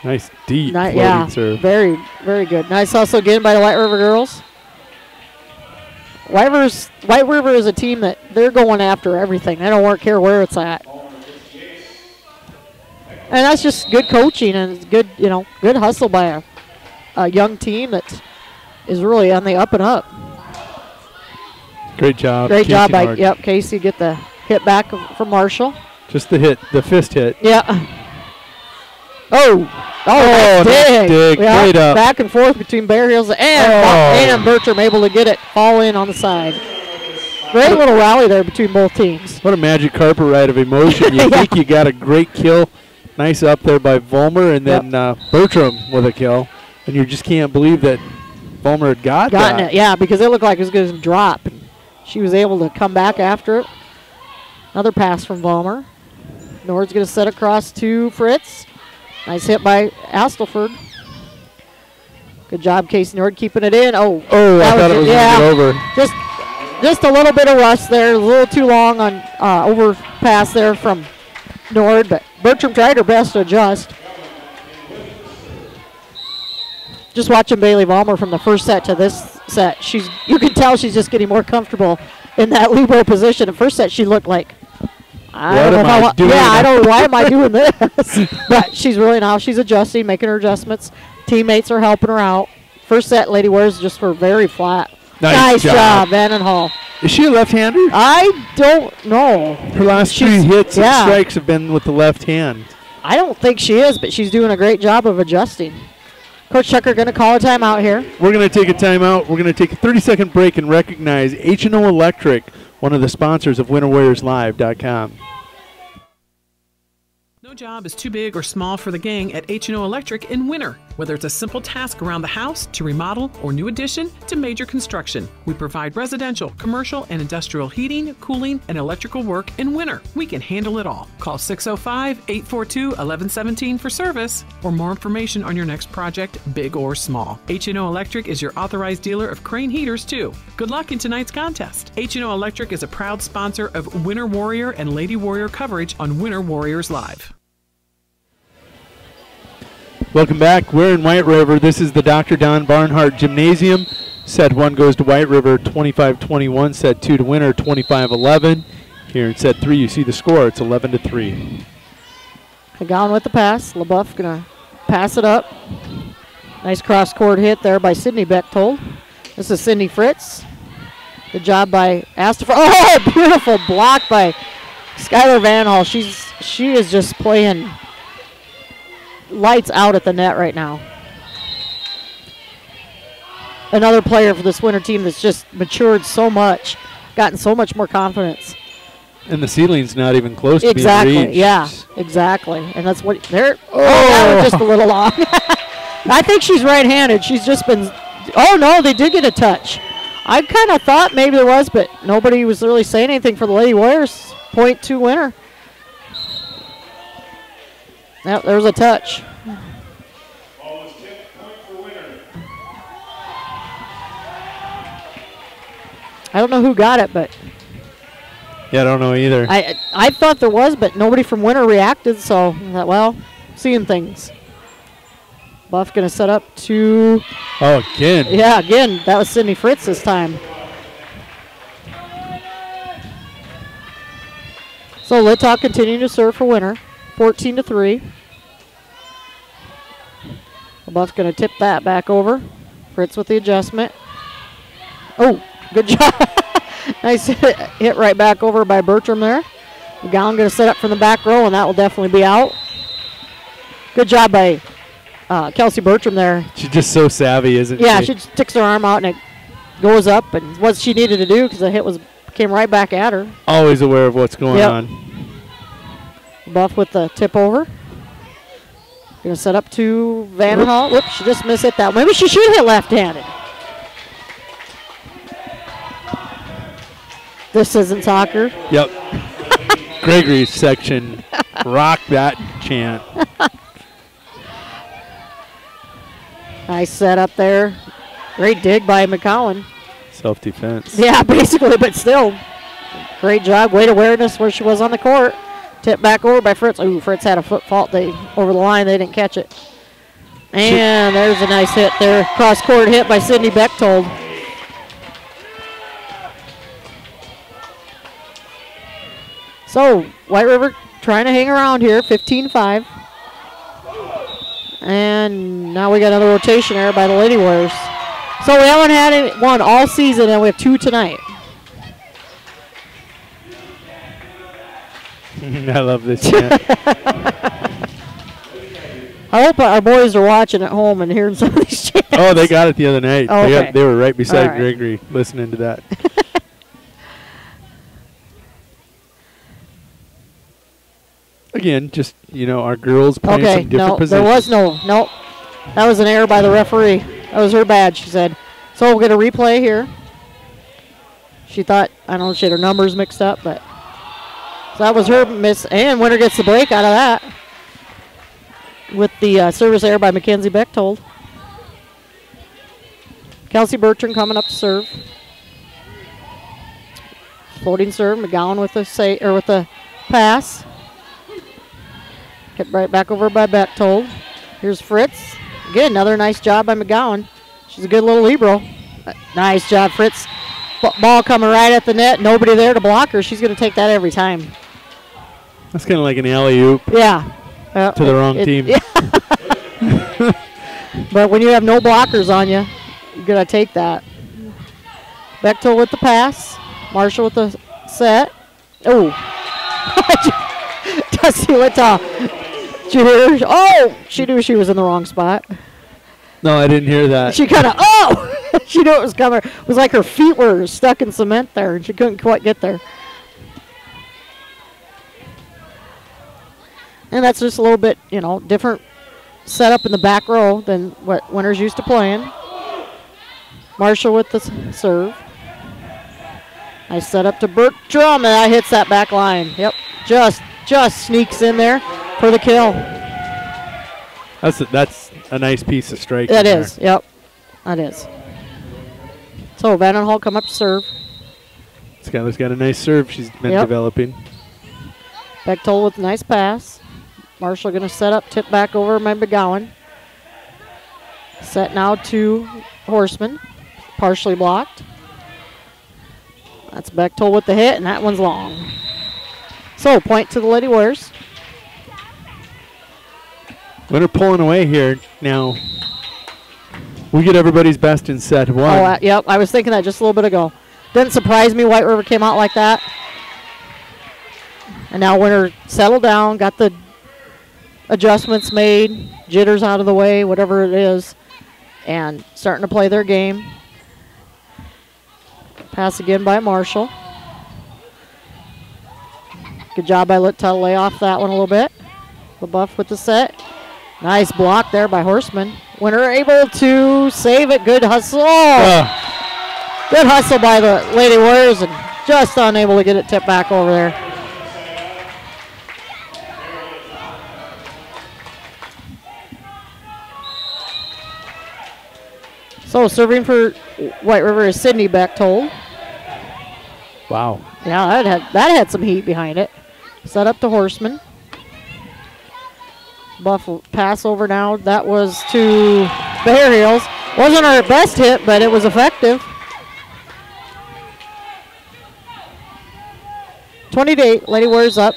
Nice deep floating serve. Very, very good. Nice hustle again by the White River girls. White River is a team that they're going after everything. They don't care where it's at. And that's just good coaching and good, good hustle by a young team that is really on the up and up. Great job. Great job by Casey. Get the hit back from Marshall. Just the hit, the fist hit. Yeah. Nice dig. Yeah, Great up. Back and forth between Bear Hills and Bertram, able to get it, fall in on the side. Great little rally there between both teams. What a magic carpet ride of emotion. You think you got a great kill. Nice up there by Vollmer, and then Bertram with a kill. And you just can't believe that Vollmer had gotten it. Yeah, because it looked like it was going to drop. She was able to come back after it. Another pass from Vollmer. Nord's going to set across to Fritz. Nice hit by Astleford. Good job, Casey Nord, keeping it in. I thought it was going to get over. Just a little bit of rush there. A little too long on overpass there from Nord, but Bertram tried her best to adjust. Just watching Bailey Vollmer from the first set to this set. You can tell she's just getting more comfortable in that libero position. The first set she looked like, I don't know why am I doing this? But she's adjusting, making her adjustments. Teammates are helping her out. First set, Lady Warriors just were very flat. Nice job, Vandenhall. Is she a left-hander? I don't know. Her last 3 hits and strikes have been with the left hand. I don't think she is, but she's doing a great job of adjusting. Coach Tucker going to call a timeout here. We're going to take a timeout. We're going to take a 30-second break and recognize H&O Electric, one of the sponsors of WinterWarriorsLive.com. No job is too big or small for the gang at H&O Electric in Winter. Whether it's a simple task around the house, to remodel, or new addition, to major construction, we provide residential, commercial, and industrial heating, cooling, and electrical work in winter. We can handle it all. Call 605-842-1117 for service or more information on your next project, big or small. H&O Electric is your authorized dealer of Crane heaters, too. Good luck in tonight's contest. H&O Electric is a proud sponsor of Winter Warrior and Lady Warrior coverage on Winter Warriors Live. Welcome back. We're in White River. This is the Dr. Don Barnhart Gymnasium. Set 1 goes to White River, 25-21. Set 2 to Winter, 25-11. Here in set 3, you see the score. It's 11-3. McGowan with the pass. LaBeouf going to pass it up. Nice cross-court hit there by Sydney Bechtold. This is Cindy Fritz. Good job by Astafer. Oh, beautiful block by Skylar Vanhall. She is just playing lights out at the net right now. Another player for this Winter team that's just matured so much, gotten so much more confidence. And the ceiling's not even close to being reached. Yeah, exactly. And that's what they're. Oh, that was just a little long. I think she's right-handed. She's just been. Oh no, they did get a touch. I kind of thought maybe there was, but nobody was really saying anything for the Lady Warriors. Point to Winter. Yep, there's a touch. I don't know who got it, but yeah, I don't know either. I thought there was, but nobody from Winter reacted, so I thought, well, seeing things. Buff going to set up to... Oh, again. Yeah, again. That was Sydney Fritz this time. So Littock continuing to serve for Winter. 14-3. Buff's going to tip that back over. Fritz with the adjustment. Oh, good job. Nice hit right back over by Bertram there. McGowan going to set up from the back row, and that will definitely be out. Good job by Kelsey Bertram there. She's just so savvy, isn't she? Yeah, she just sticks her arm out and it goes up, and what she needed to do because the hit came right back at her. Always aware of what's going on. Buff with the tip over. Going to set up to Vanderhall. Whoops, she just missed it that. Maybe she should hit left-handed. This isn't soccer. Yep. Gregory's section. Rock that chant. Nice set up there. Great dig by McCowan. Self-defense. Yeah, basically, but still. Great job. Great awareness where she was on the court. Tip back over by Fritz. Ooh, Fritz had a foot fault. They over the line. They didn't catch it. And there's a nice hit there. Cross-court hit by Sydney Bechtold. So, White River trying to hang around here. 15-5. And now we got another rotation error by the Lady Warriors. So we haven't had one all season, and we have 2 tonight. I love this chant. I hope our boys are watching at home and hearing some of these chants. Oh, they got it the other night. Oh, okay. They were right beside right. Gregory listening to that. Again, just, our girls playing some different positions. There was nope. That was an error by the referee. That was her bad, she said. So we'll get a replay here. She thought, I don't know if she had her numbers mixed up, but so that was her miss. And Winter gets the break out of that with the service error by Mackenzie Bechtold. Kelsey Bertrand coming up to serve. Floating serve. McGowan with the pass. Hit right back over by Bechtold. Here's Fritz. Again, another nice job by McGowan. She's a good little libero. Nice job, Fritz. Ball coming right at the net. Nobody there to block her. She's going to take that every time. That's kind of like an alley-oop. Yeah. To the wrong team. Yeah. But when you have no blockers on you, you're going to take that. Bechtold with the pass. Marshall with the set. Oh. Dusty Littaw. Did you hear her? Oh, she knew she was in the wrong spot. No, I didn't hear that. She kind of, she knew it was coming. It was like her feet were stuck in cement there, and she couldn't quite get there. And that's just a little bit, different setup in the back row than what Winter's used to playing. Marshall with the serve. Nice setup to Bertram, and that hits that back line. Yep, just sneaks in there for the kill. That's a nice piece of strike. That is, yep, that is. So Vandenhall come up to serve. Skylar's got a nice serve she's been developing. Bechtold with a nice pass. Marshall going to set up, tip back over by McGowan. Set now to Horseman. Partially blocked. That's Bechtold with the hit, and that one's long. So, point to the Lady Warriors. Winner pulling away here now. We get everybody's best in set one. Oh, yep, I was thinking that just a little bit ago. Didn't surprise me White River came out like that. And now Winter settled down, got the adjustments made, jitters out of the way, whatever it is, and starting to play their game. Pass again by Marshall. Good job by Litta to lay off that one a little bit. LaBeouf with the set. Nice block there by Horseman. Winner able to save it. Good hustle. Oh. Good hustle by the Lady Warriors and just unable to get it tipped back over there. So serving for White River is Sydney Bechtold. Wow. Yeah, that had some heat behind it. Set up to Horseman. Buff pass over now. That was to Bear Heels. Wasn't our best hit, but it was effective. 20-8. Lady Warriors up.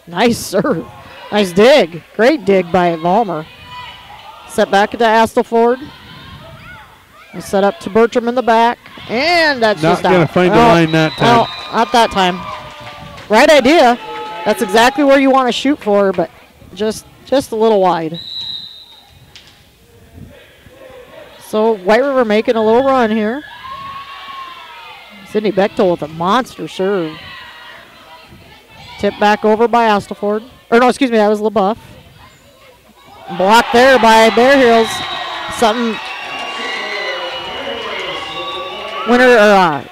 Nice serve. Nice dig. Great dig by Vollmer. Set back to Astleford. Set up to Bertram in the back. And that's not just out. Not going to find the line that time. No, not that time. Right idea. That's exactly where you want to shoot for, but just a little wide. So White River making a little run here. Sydney Bechtold with a monster serve. Tip back over by Astleford. Or no, excuse me, that was LaBeouf. Blocked there by Bear Heels. Something. Winner,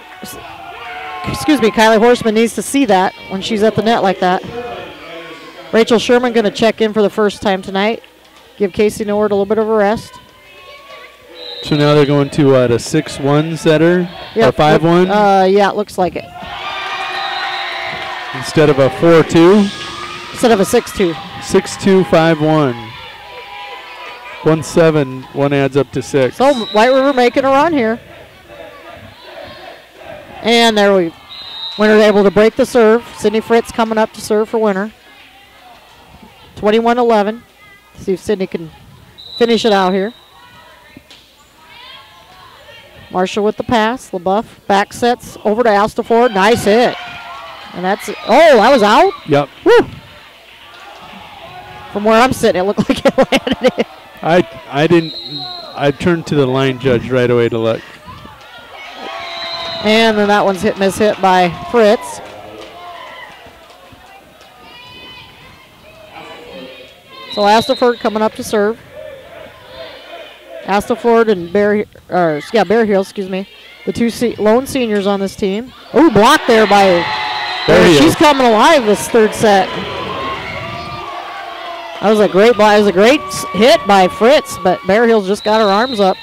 excuse me, Kylie Horseman needs to see that when she's at the net like that. Rachel Sherman going to check in for the first time tonight. Give Casey Nord a little bit of a rest. So now they're going to a 6-1 setter? Yep. Or 5-1? Yeah, it looks like it. Instead of a 4-2? Instead of a 6-2. 6-2, 5-1. 1-7, one adds up to 6. So White River making a run here. And there Winner able to break the serve. Sydney Fritz coming up to serve for Winner. 21-11. See if Sydney can finish it out here. Marshall with the pass. LaBeouf back sets over to Astleford. Nice hit. And that's it. Oh, that was out? Yep. Woo. From where I'm sitting, it looked like it landed it. I turned to the line judge right away to look. And then that one's miss hit by Fritz. So Astleford coming up to serve. Astleford and Bear Heels, excuse me. The two lone seniors on this team. Oh, blocked there by Bear. She's coming alive this third set. That was a great block. It was a great hit by Fritz, but Bear Heels just got her arms up.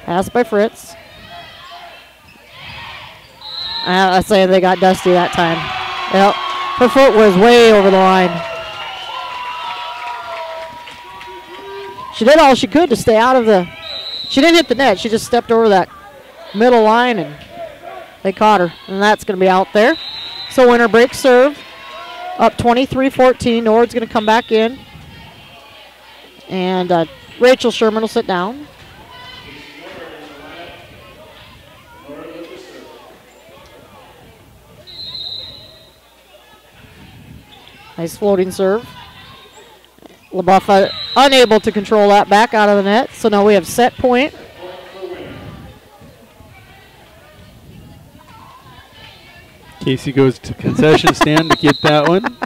Pass by Fritz. I say they got dusty that time. Yep. Her foot was way over the line. She did all she could to stay out of the... She didn't hit the net. She just stepped over that middle line, and they caught her. And that's going to be out there. So Winner breaks serve. Up 23-14. Nord's going to come back in. And Rachel Sherman will sit down. Nice floating serve. LaBeouf unable to control that back out of the net. So now we have set point. Casey goes to concession stand to get that one.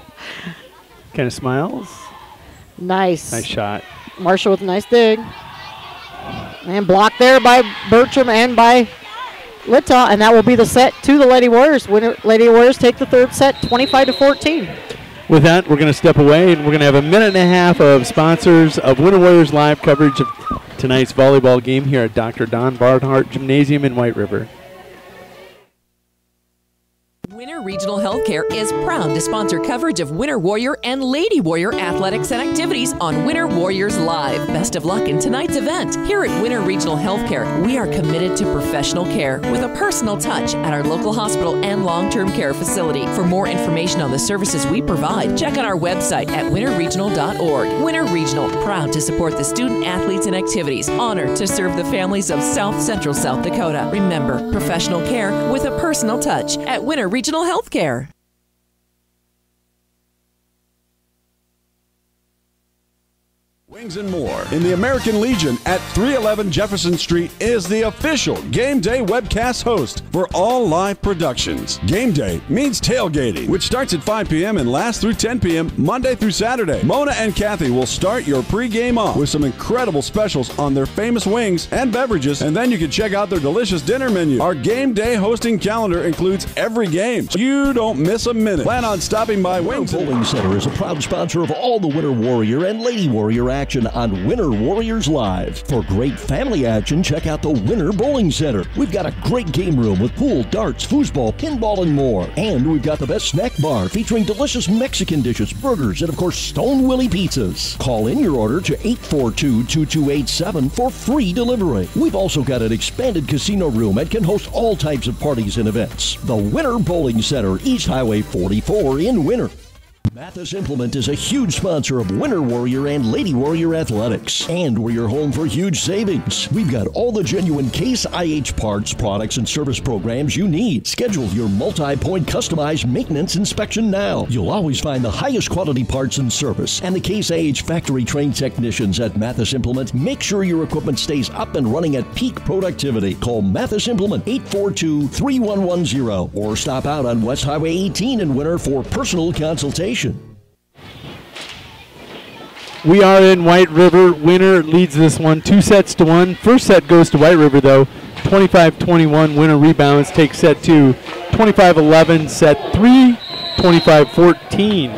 Kind of smiles. Nice. Nice shot. Marshall with a nice dig. And blocked there by Bertram and by Litta. And that will be the set to the Lady Warriors. Lady Warriors take the third set, 25-14. With that, we're going to step away, and we're going to have a minute and a half of sponsors of Winter Warriors live coverage of tonight's volleyball game here at Dr. Don Barnhart Gymnasium in White River. Winter Regional Healthcare is proud to sponsor coverage of Winter Warrior and Lady Warrior athletics and activities on Winter Warriors Live. Best of luck in tonight's event. Here at Winter Regional Healthcare, we are committed to professional care with a personal touch at our local hospital and long-term care facility. For more information on the services we provide, check out our website at winterregional.org. Winter Regional, proud to support the student athletes and activities. Honored to serve the families of South Central South Dakota. Remember, professional care with a personal touch at Winter Regional Healthcare. Wings and more in the American Legion at 311 Jefferson Street is the official Game Day webcast host for all live productions. Game Day means tailgating, which starts at 5 p.m. and lasts through 10 p.m. Monday through Saturday. Mona and Kathy will start your pregame off with some incredible specials on their famous wings and beverages, and then you can check out their delicious dinner menu. Our Game Day hosting calendar includes every game, so you don't miss a minute. Plan on stopping by Wings Bowling Center is a proud sponsor of all the Winter Warrior and Lady Warrior action on Winter Warriors Live. For great family action, check out the Winter Bowling Center. We've got a great game room with pool, darts, foosball, pinball, and more. And we've got the best snack bar featuring delicious Mexican dishes, burgers, and of course, Stone Willie pizzas. Call in your order to 842-2287 for free delivery. We've also got an expanded casino room and can host all types of parties and events. The Winter Bowling Center, East Highway 44 in Winter. Mathis Implement is a huge sponsor of Winter Warrior and Lady Warrior athletics, and we're your home for huge savings. We've got all the genuine Case IH parts, products, and service programs you need. Schedule your multi-point customized maintenance inspection now. You'll always find the highest quality parts and service, and the Case IH factory-trained technicians at Mathis Implement make sure your equipment stays up and running at peak productivity. Call Mathis Implement 842-3110 or stop out on West Highway 18 in Winter for personal consultation. We are in White River. Winter leads this one 2-1. First set goes to White River, though. 25-21. Winter rebounds, takes set 2. 25-11, set 3. 25-14.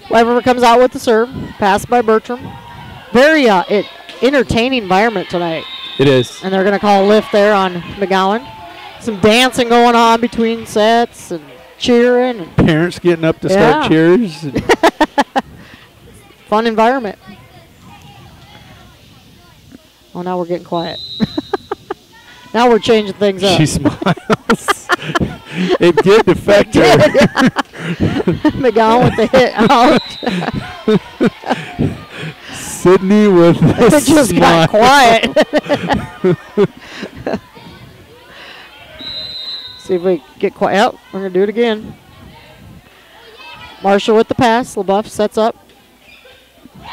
White River comes out with the serve. Pass by Bertram. Very entertaining environment tonight. It is. And they're going to call a lift there on McGowan. Some dancing going on between sets and cheering. And parents getting up to start cheers. Fun environment. Oh, now we're getting quiet. Now we're changing things up. She smiles. It did affect her. McGowan with the hit out. Sydney with the It just smile. got quiet. See if we get quiet. Oh, we're going to do it again. Marshall with the pass. LaBeouf sets up.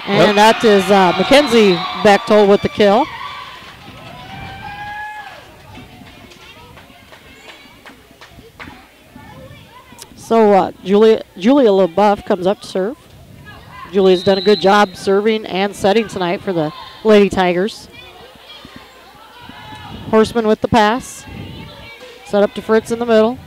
And that is Mackenzie Bechtold with the kill. So Julia LaBeouf comes up to serve. Julia's done a good job serving and setting tonight for the Lady Tigers. Horseman with the pass. Set up to Fritz in the middle.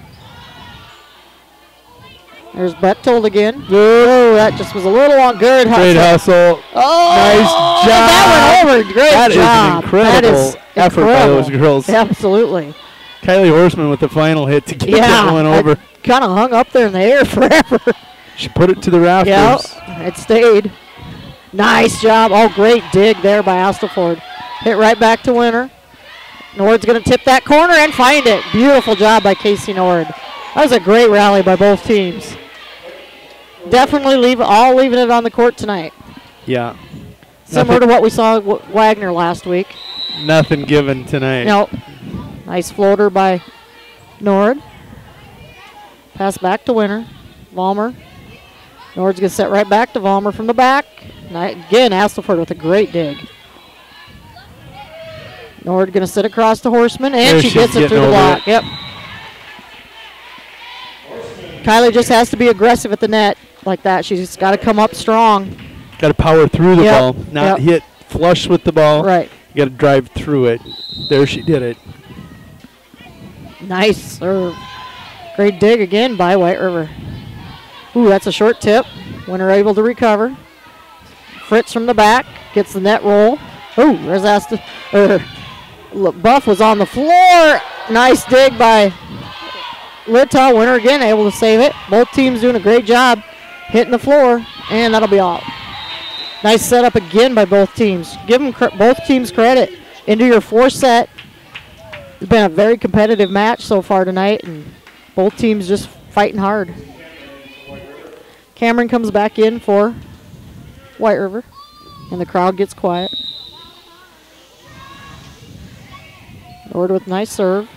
There's Bechtold again. Oh, that just was a little on. Good hustle. Great hustle. Oh, nice job. That went over. Great that job. That is an incredible effort by those girls. Absolutely. Kylie Horseman with the final hit to get that one over. Kind of hung up there in the air forever. She put it to the rafters. Yep, it stayed. Nice job. Oh, great dig there by Astleford. Hit right back to Winter. Nord's going to tip that corner and find it. Beautiful job by Casey Nord. That was a great rally by both teams. Definitely leaving it on the court tonight. Yeah. Similar to what we saw Wagner last week. Nothing given tonight. Nope. Nice floater by Nord. Pass back to Winter. Vollmer. Nord's going to set right back to Vollmer from the back. Again, Astleford with a great dig. Nord going to sit across to Horseman, and she gets it through the block. Yep. Kylie just has to be aggressive at the net like that. She's got to come up strong. Got to power through the ball, not hit flush with the ball. Right. You got to drive through it. There she did it. Nice serve. Great dig again by White River. Ooh, that's a short tip. Winter able to recover. Fritz from the back gets the net roll. Ooh, there's Buff was on the floor. Nice dig by Litaw, winner again, able to save it. Both teams doing a great job hitting the floor, and that'll be out. Nice setup again by both teams. Give them both teams credit. Into your fourth set. It's been a very competitive match so far tonight, and both teams just fighting hard. Cameron comes back in for White River, and the crowd gets quiet. Nord with nice serve.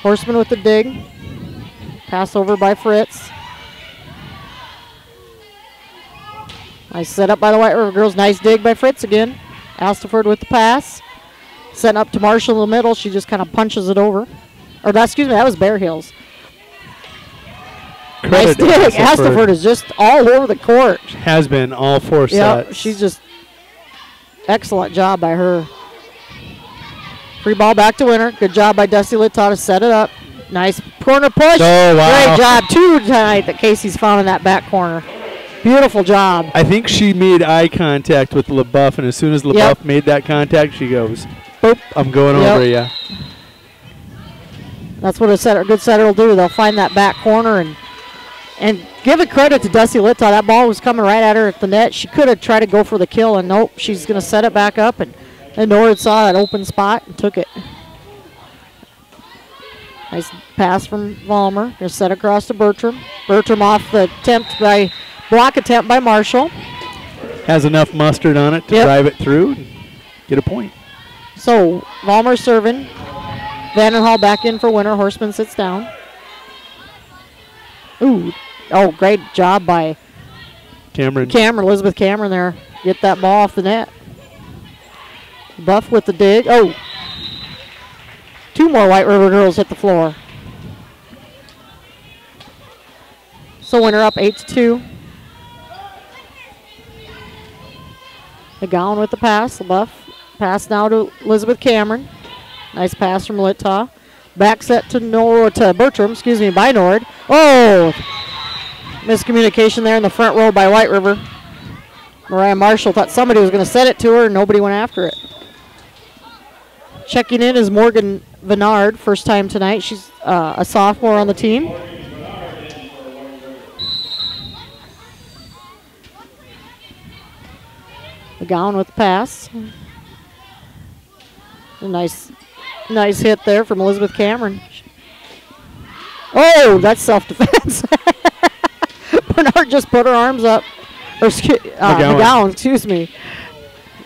Horseman with the dig. Pass over by Fritz. Nice set up by the White River girls. Nice dig by Fritz again. Alstaford with the pass. Setting up to Marshall in the middle. She just kind of punches it over. Or that was Bear Hills. Nice dig. Alstaford is just all over the court. Has been all 4 sets. She's just excellent job by her. Free ball back to Winter. Good job by Dusty Litaw to set it up. Nice corner push. Oh, wow. Great job. 2 tonight that Casey's found in that back corner. Beautiful job. I think she made eye contact with LaBeouf, and as soon as LaBeouf made that contact, she goes, boop, I'm going over you. That's what a good setter will do. They'll find that back corner and give it credit to Dusty Litaw. That ball was coming right at her at the net. She could have tried to go for the kill, and nope, she's going to set it back up, and Nord saw that open spot and took it. Nice pass from Vollmer. Going to set across to Bertram. Bertram off the block attempt by Marshall. Has enough mustard on it to drive it through and get a point. So Vollmer serving. Vandenhall back in for Winter. Horseman sits down. Ooh. Oh, great job by Elizabeth Cameron there. Get that ball off the net. Buff with the dig. Oh. 2 more White River girls hit the floor. So Winter up 8-2. McGowan with the pass. LaBeouf. Pass now to Elizabeth Cameron. Nice pass from Litaw. Back set to Bertram, by Nord. Oh! Miscommunication there in the front row by White River. Mariah Marshall thought somebody was going to set it to her, and nobody went after it. Checking in is Morgan Venard, first time tonight. She's a sophomore on the team. McGowan with the pass. A nice hit there from Elizabeth Cameron. Oh, that's self-defense. Bernard just put her arms up. Or McGowan, excuse me.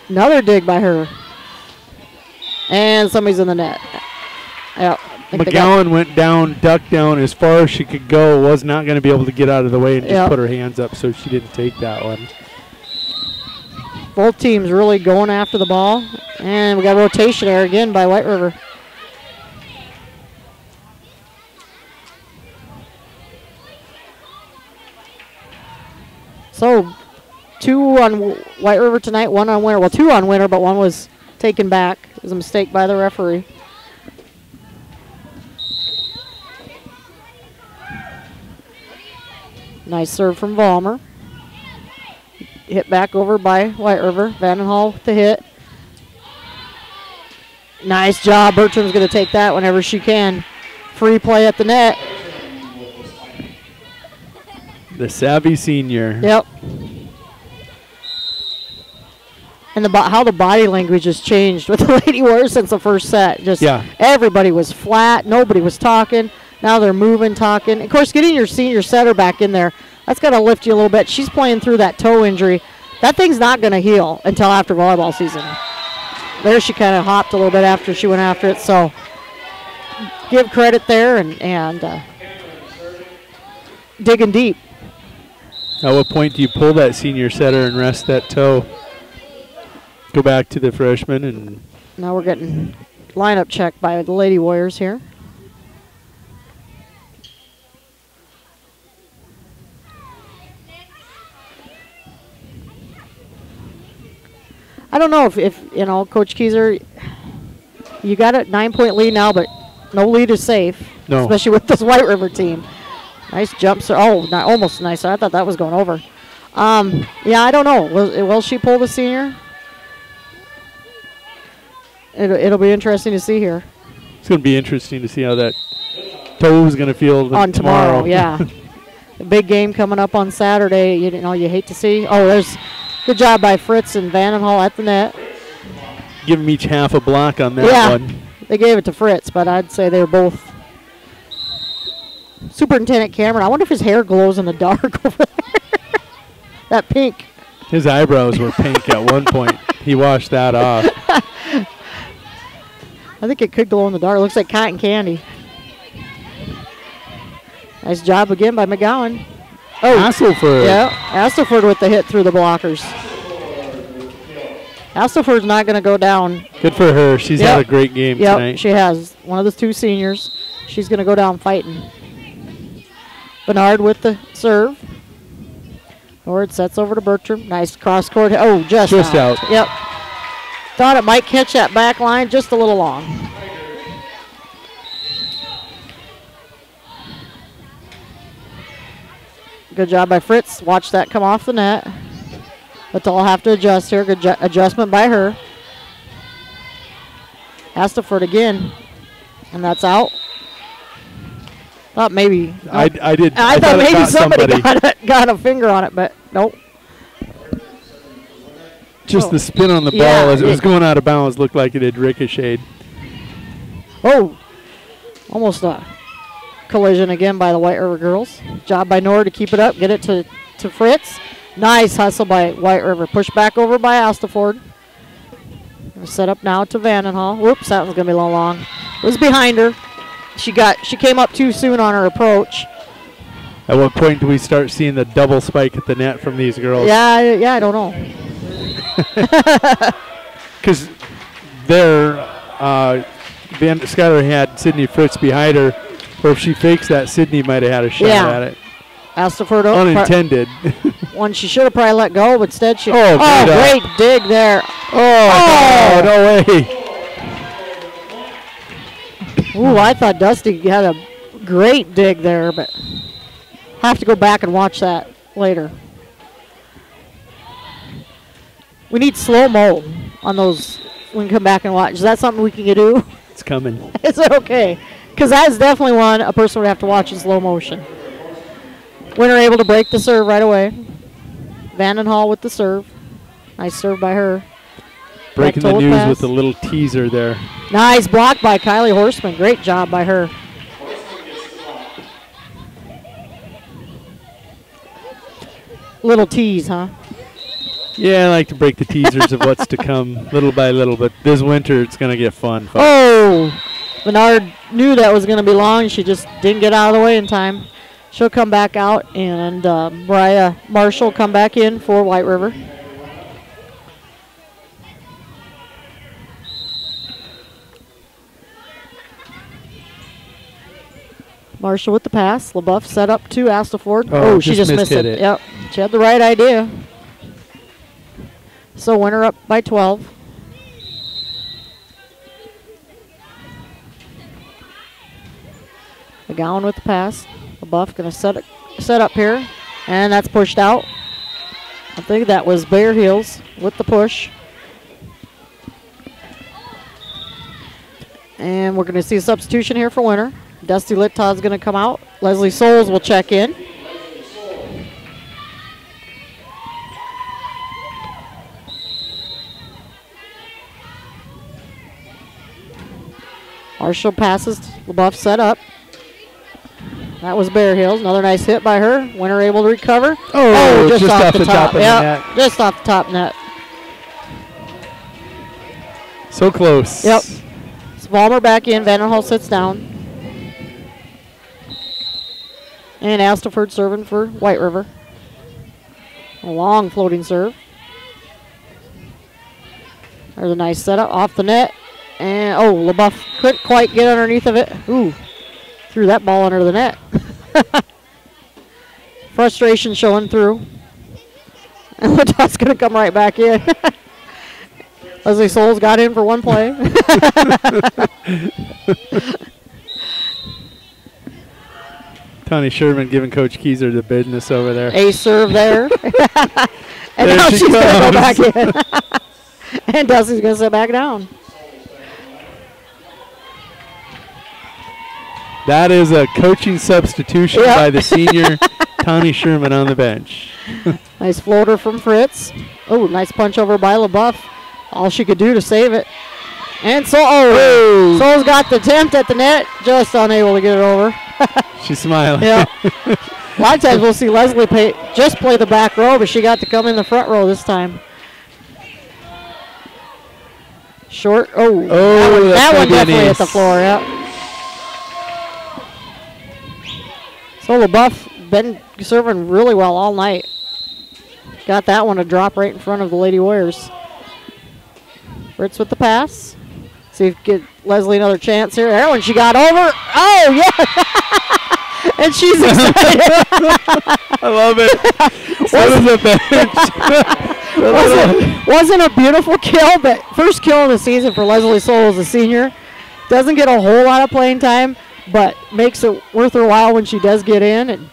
Another dig by her. And somebody's in the net. Yep, McGowan went down, ducked down as far as she could go. Was not going to be able to get out of the way and just put her hands up, so she didn't take that one. Both teams really going after the ball. And we got rotation there again by White River. So 2 on White River tonight, 1 on Winter. Well, 2 on Winter, but 1 was taken back. It was a mistake by the referee. Nice serve from Vollmer. Hit back over by White River. Vandenhall with the hit. Nice job. Bertram's going to take that whenever she can. Free play at the net. The savvy senior. Yep. And how the body language has changed with the Lady Warriors since the first set. Everybody was flat. Nobody was talking. Now they're moving, talking. Of course, getting your senior setter back in there, that's going to lift you a little bit. She's playing through that toe injury. That thing's not going to heal until after volleyball season. There she kind of hopped a little bit after she went after it. So give credit there and digging deep. At what point do you pull that senior setter and rest that toe? Go back to the freshman. And now we're getting lineup checked by the Lady Warriors here. I don't know if you know, Coach Keyser, you got a 9-point lead now, but no lead is safe. No. Especially with this White River team. Nice jump serve. Oh, almost nice. I thought that was going over. Yeah, I don't know. Will she pull the senior? It'll be interesting to see here. It's going to be interesting to see how that toe is going to feel on tomorrow. Yeah. The big game coming up on Saturday. You know, you hate to see. Oh, there's good job by Fritz and Vandenhall at the net. Give them each half a block on that one. They gave it to Fritz, but I'd say they were both. Superintendent Cameron, I wonder if his hair glows in the dark over there. That pink. His eyebrows were pink at one point. He washed that off. I think it could glow in the dark. It looks like cotton candy. Nice job again by McGowan. Oh, Asselford. Yeah, Asselford with the hit through the blockers. Asselford's not going to go down. Good for her. She's had a great game tonight. She has. One of the 2 seniors. She's going to go down fighting. Bernard with the serve. Nord sets over to Bertram. Nice cross court. Oh, just out. Yep. Thought it might catch that back line just a little long. Good job by Fritz. Watch that come off the net. But they'll have to adjust here. Good adjustment by her. Astelford again. And that's out. Thought maybe. I thought maybe somebody got a finger on it, but nope. Just the spin on the ball as it was going out of bounds looked like it had ricocheted. Oh, almost a collision again by the White River girls. Job by Nora to keep it up, get it to Fritz. Nice hustle by White River. Push back over by Astelford. Set up now to Vandenhall. Whoops, that was going to be a little long. It was behind her. She came up too soon on her approach. At what point do we start seeing the double spike at the net from these girls? Yeah, I don't know. Because Skylar had Sydney Fritz behind her, or if she fakes that, Sydney might have had a shot at it. Astelford unintended. One she should have probably let go, but instead she. Great dig there. Oh, no way. Ooh, I thought Dusty had a great dig there, but have to go back and watch that later. We need slow-mo on those when we come back and watch. Is that something we can do? It's coming. Is it okay? Because that is definitely one a person would have to watch in slow motion. Winner able to break the serve right away. Vandenhall with the serve. Nice serve by her. Breaking the news with a little teaser there. Nice block by Kylie Horseman. Great job by her. Little tease, huh? Yeah, I like to break the teasers of what's to come little by little, but this winter it's going to get fun. Folks. Oh! Bernard knew that was going to be long. She just didn't get out of the way in time. She'll come back out, and Mariah Marshall come back in for White River. Marshall with the pass. LaBeouf set up to Astelford. Oh, she just missed it. Yep, she had the right idea. So winner up by 12. McGowan with the pass. LaBeouf going to set up here, and that's pushed out. I think that was Bare Heels with the push. And we're going to see a substitution here for winner. Dusty Littaugh's going to come out. Leslie Souls will check in. Marshall passes. LaBeouf set up. That was Bear Hills. Another nice hit by her. Winner able to recover. Oh, just off the top of the net. Just off the top net. So close. Yep. Svalmer back in. Vanderhall sits down. And Astelford serving for White River. A long floating serve. There's a nice setup off the net. And, LaBeouf couldn't quite get underneath of it. Ooh, threw that ball under the net. Frustration showing through. And Littaugh's going to come right back in. Leslie Souls got in for one play. Tony Sherman giving Coach Keyser the business over there. A serve there. And there now she's going to go comes. back in. And Dusty's going to sit back down. That is a coaching substitution by the senior Tawny Sherman on the bench. Nice floater from Fritz. Oh, nice punch over by LaBeouf. All she could do to save it. And Soul's got the attempt at the net, just unable to get it over. She's smiling. Yeah. A lot of times we'll see Leslie just play the back row, but she got to come in the front row this time. Short. That one definitely hit the floor, yeah. So LaBeouf been serving really well all night. Got that one to drop right in front of the Lady Warriors. Fritz with the pass. See if get Leslie another chance here. That one she got over. Oh, yeah. And she's excited. I love it. Wasn't a beautiful kill, but first kill of the season for Leslie Soul as a senior. Doesn't get a whole lot of playing time, but makes it worth her while when she does get in. And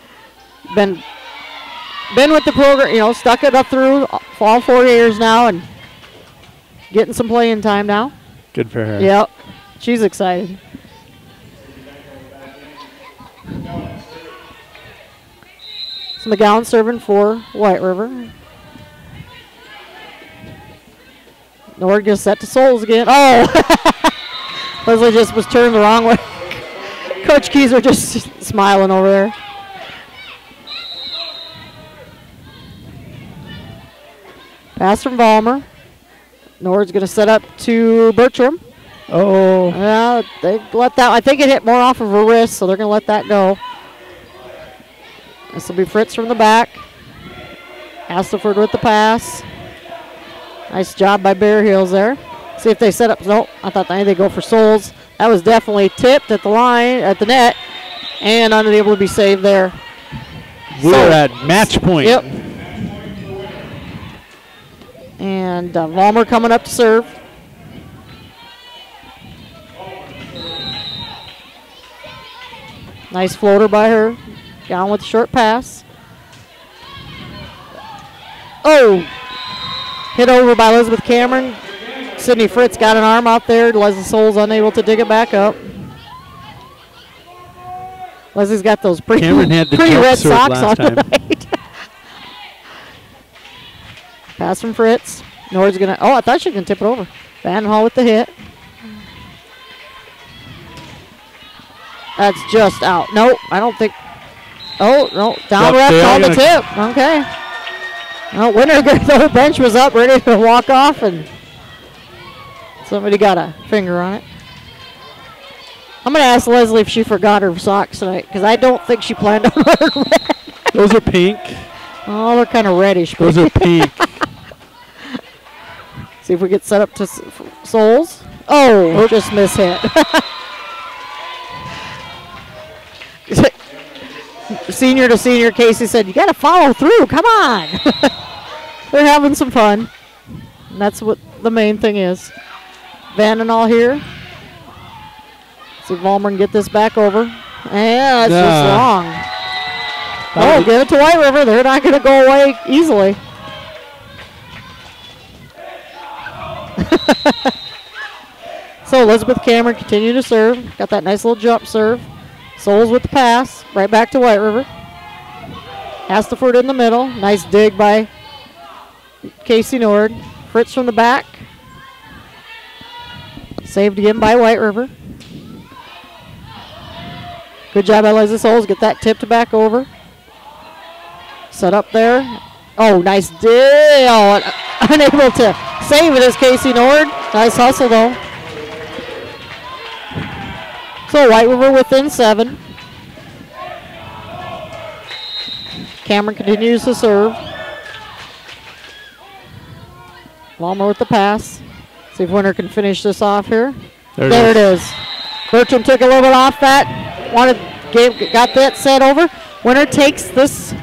been with the program, stuck it up through all 4 years now and getting some playing time now. Good for her. Yep. She's excited. So McGowan serving for White River. Nord gets set to Souls again. Oh! Leslie just was turned the wrong way. Coach Keyser just smiling over there. Pass from Vollmer. Nord's going to set up to Bertram. Oh. Yeah, they let that. I think it hit more off of her wrist, so they're going to let that go. This will be Fritz from the back. Hasselford with the pass. Nice job by Bear Hills there. See if they set up. Nope, I thought they'd go for Souls. That was definitely tipped at the line, at the net, and unable to be saved there. We're at match point. Yep. And Vollmer coming up to serve. Nice floater by her. Down with a short pass. Oh! Hit over by Elizabeth Cameron. Sydney Fritz got an arm out there. Leslie Souls unable to dig it back up. Leslie's got those pretty red socks on tonight. Pass from Fritz. Nord's going to, I thought she was going to tip it over. Vandenhall with the hit. That's just out. Nope, I don't think. Oh, no. Down ref called the tip. Okay. Well, Winter, the whole bench was up ready to walk off, and somebody got a finger on it. I'm going to ask Leslie if she forgot her socks tonight, because I don't think she planned on wearing red. Those are pink. Oh, they're kind of reddish. Those are pink. See if we get set up to Souls. Oh, just mishit. Senior to senior, Casey said, you got to follow through. Come on. They're having some fun. And that's what the main thing is. Vandenall here. See if Vollmer can get this back over. And that's just wrong. Oh, give it to White River. They're not going to go away easily. So Elizabeth Cameron continue to serve. Got that nice little jump serve. Souls with the pass. Right back to White River. Hastelford in the middle. Nice dig by Casey Nord. Fritz from the back. Saved again by White River. Good job by Leslie Souls. Get that tipped back over. Set up there. Oh, nice deal. Unable to save it is Casey Nord. Nice hustle, though. So White River within 7. Cameron continues to serve. Vollmer with the pass. See if Winter can finish this off here. There it is. Bertram took a little bit off that. Got that set over. Winter takes this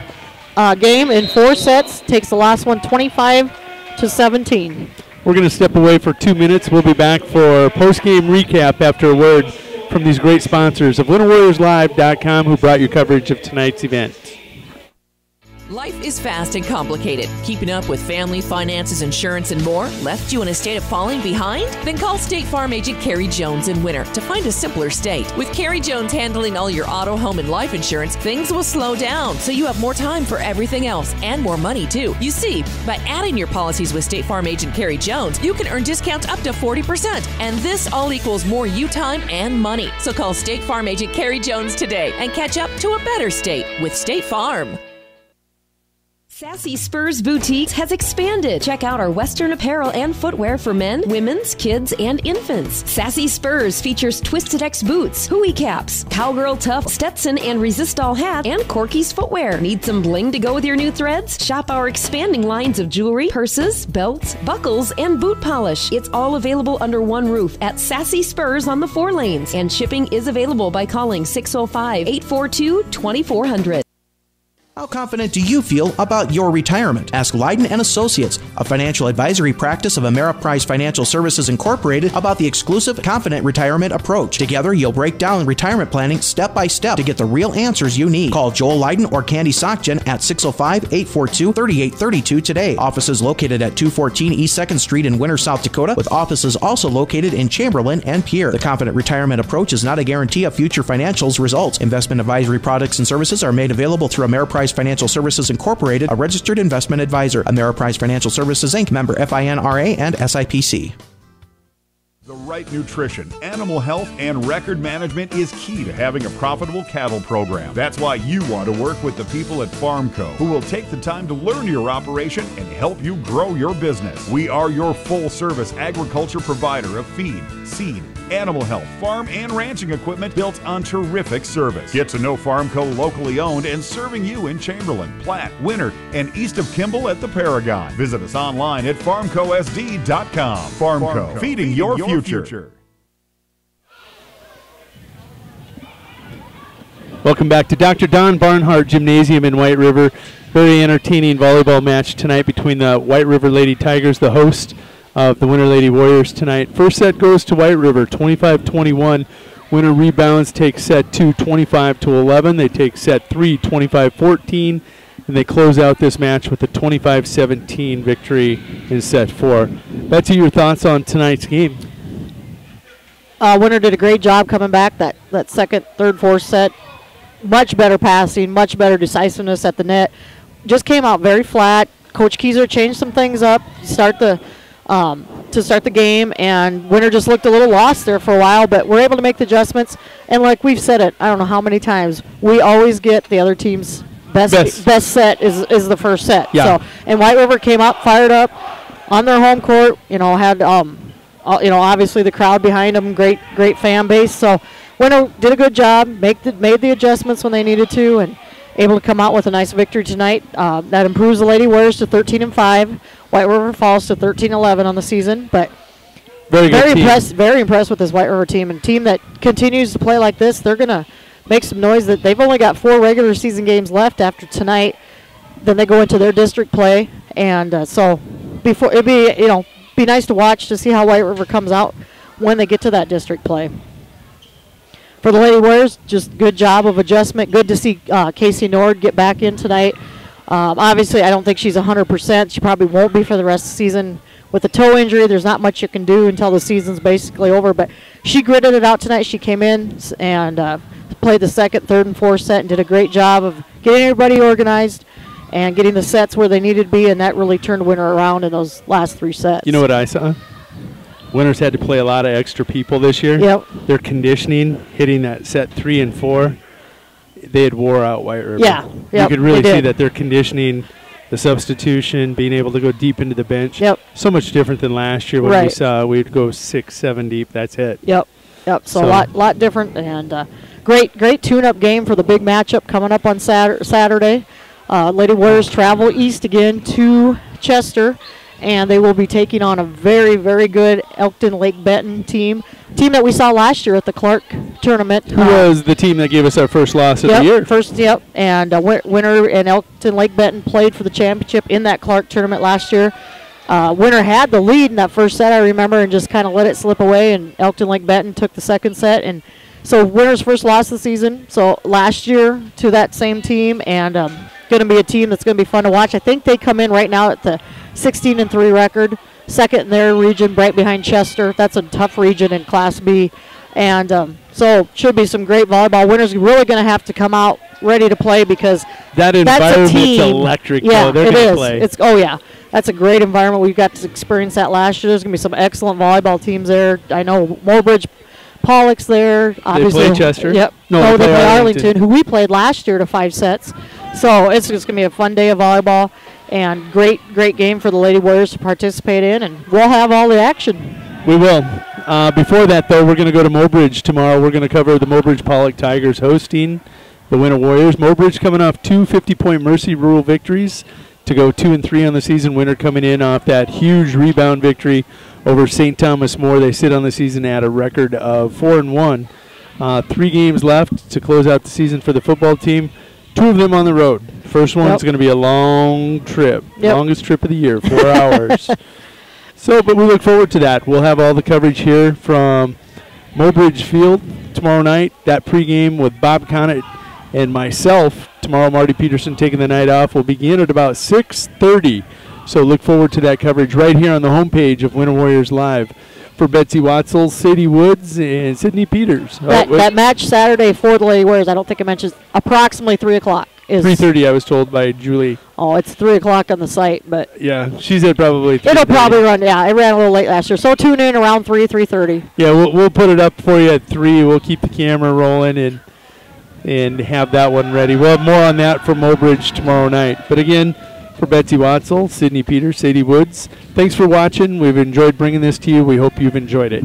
game in 4 sets. Takes the last one 25-17. We're going to step away for 2 minutes. We'll be back for post-game recap after a word from these great sponsors of WinterWarriorsLive.com who brought you coverage of tonight's event. Life is fast and complicated. Keeping up with family, finances, insurance, and more left you in a state of falling behind? Then call State Farm agent Carrie Jones in Winter to find a simpler state. With Carrie Jones handling all your auto, home, and life insurance, things will slow down so you have more time for everything else and more money too. You see, by adding your policies with State Farm agent Carrie Jones, you can earn discounts up to 40%. And this all equals more you time and money. So call State Farm agent Carrie Jones today and catch up to a better state with State Farm. Sassy Spurs Boutique has expanded. Check out our Western apparel and footwear for men, women's, kids, and infants. Sassy Spurs features Twisted X boots, hooey caps, Cowgirl Tough, Stetson and Resistol hat, and Corky's footwear. Need some bling to go with your new threads? Shop our expanding lines of jewelry, purses, belts, buckles, and boot polish. It's all available under one roof at Sassy Spurs on the 4 lanes, and shipping is available by calling 605-842-2400. How confident do you feel about your retirement? Ask Leiden & Associates, a financial advisory practice of Ameriprise Financial Services Incorporated, about the exclusive Confident Retirement approach. Together, you'll break down retirement planning step by step to get the real answers you need. Call Joel Leiden or Candy Sockgen at 605-842-3832 today. Offices located at 214 East 2nd Street in Winter, South Dakota, with offices also located in Chamberlain and Pierre. The Confident Retirement approach is not a guarantee of future financials results. Investment advisory products and services are made available through Ameriprise Financial Services Incorporated, a registered investment advisor. Ameriprise Financial Services Inc., member FINRA and SIPC. The right nutrition, animal health, and record management is key to having a profitable cattle program. That's why you want to work with the people at Farmco, who will take the time to learn your operation and help you grow your business. We are your full-service agriculture provider of feed, seed, animal health, farm, and ranching equipment built on terrific service. Get to know Farmco locally owned and serving you in Chamberlain, Platte, Winter, and east of Kimball at the Paragon. Visit us online at farmcosd.com. Farmco, feeding your future. Welcome back to Dr. Don Barnhart Gymnasium in White River. Very entertaining volleyball match tonight between the White River Lady Tigers, the host of the Winter Lady Warriors tonight. First set goes to White River, 25-21. Winter rebounds, take set 2, 25-11. They take set 3, 25-14. And they close out this match with a 25-17 victory in set 4. Betsy, your thoughts on tonight's game? Winter did a great job coming back that second, third, fourth set. Much better passing, much better decisiveness at the net. Just came out very flat. Coach Kieser changed some things up to start the game, and Winter just looked a little lost there for a while, but we're able to make the adjustments. And like we've said it, I don't know how many times, we always get the other team's best set is the first set. Yeah. So, and White River came up, fired up on their home court. Had obviously the crowd behind them, great fan base. So Winter did a good job, made the adjustments when they needed to, and able to come out with a nice victory tonight. That improves the Lady Warriors to 13-5. White River falls to 13-11 on the season, but very impressed with this White River team, and team that continues to play like this. They're gonna make some noise. That they've only got 4 regular season games left after tonight. Then they go into their district play, and so before it'd be nice to watch to see how White River comes out when they get to that district play. For the Lady Warriors, just good job of adjustment. Good to see Casey Nord get back in tonight. Obviously, I don't think she's 100%. She probably won't be for the rest of the season. With a toe injury, there's not much you can do until the season's basically over. But she gritted it out tonight. She came in and played the second, third, and fourth set and did a great job of getting everybody organized and getting the sets where they needed to be, and that really turned Winter around in those last 3 sets. You know what I saw? Winter's had to play a lot of extra people this year. Yep. Their conditioning, hitting that set 3 and 4, they had wore out White River. Yeah. You could really see that their conditioning, the substitution, being able to go deep into the bench, so much different than last year when we saw we'd go 6, 7 deep. That's it. Yep. So a lot different, and great tune-up game for the big matchup coming up on Saturday. Lady Warriors travel east again to Chester, and they will be taking on a very, very good Elkton Lake Benton team that we saw last year at the Clark tournament. Who was the team that gave us our first loss of the year? And Winter and Elkton Lake Benton played for the championship in that Clark tournament last year. Winter had the lead in that first set, I remember, and just kind of let it slip away, and Elkton Lake Benton took the second set. And so Winter's first loss of the season, so last year to that same team, and going to be a team that's going to be fun to watch. I think they come in right now at the 16-3 record, second in their region, right behind Chester. That's a tough region in Class B. And so should be some great volleyball winners. Really going to have to come out ready to play because that environment's electric. Yeah, They're it is. play. It's that's a great environment. We've got to experience that last year. There's going to be some excellent volleyball teams there. I know Moorbridge, Pollock's there. Obviously, they play Chester? Yep. No, they play Arlington, who we played last year to 5 sets. So it's just going to be a fun day of volleyball and great game for the Lady Warriors to participate in, and we'll have all the action. We will. Before that, though, we're going to go to Moorbridge tomorrow. We're going to cover the Moorbridge Pollock Tigers hosting the Winter Warriors. Moorbridge coming off 2 50-point Mercy rural victories to go 2-3 on the season. Winter coming in off that huge rebound victory over St. Thomas More. They sit on the season at a record of 4-1. 3 games left to close out the season for the football team. 2 of them on the road. First one's going to be a long trip. Longest trip of the year, 4 hours. But we look forward to that. We'll have all the coverage here from Moorbridge Field tomorrow night. That pregame with Bob Connett and myself. Tomorrow, Marty Peterson taking the night off. Will begin at about 6:30. So look forward to that coverage right here on the homepage of Winter Warriors Live. For Betsy Watzel, Sadie Woods, and Sydney Peters. That match Saturday for the Lady Warriors, I don't think it mentions, approximately 3 o'clock. 3:30, I was told by Julie. Oh, it's 3 o'clock on the site, but yeah, she said probably 3:30. It'll probably run. Yeah, it ran a little late last year, so tune in around 3:30. Yeah, we'll put it up for you at 3. We'll keep the camera rolling and have that one ready. We'll have more on that from Moorbridge tomorrow night. But again, for Betsy Watzel, Sydney Peters, Sadie Woods, thanks for watching. We've enjoyed bringing this to you. We hope you've enjoyed it.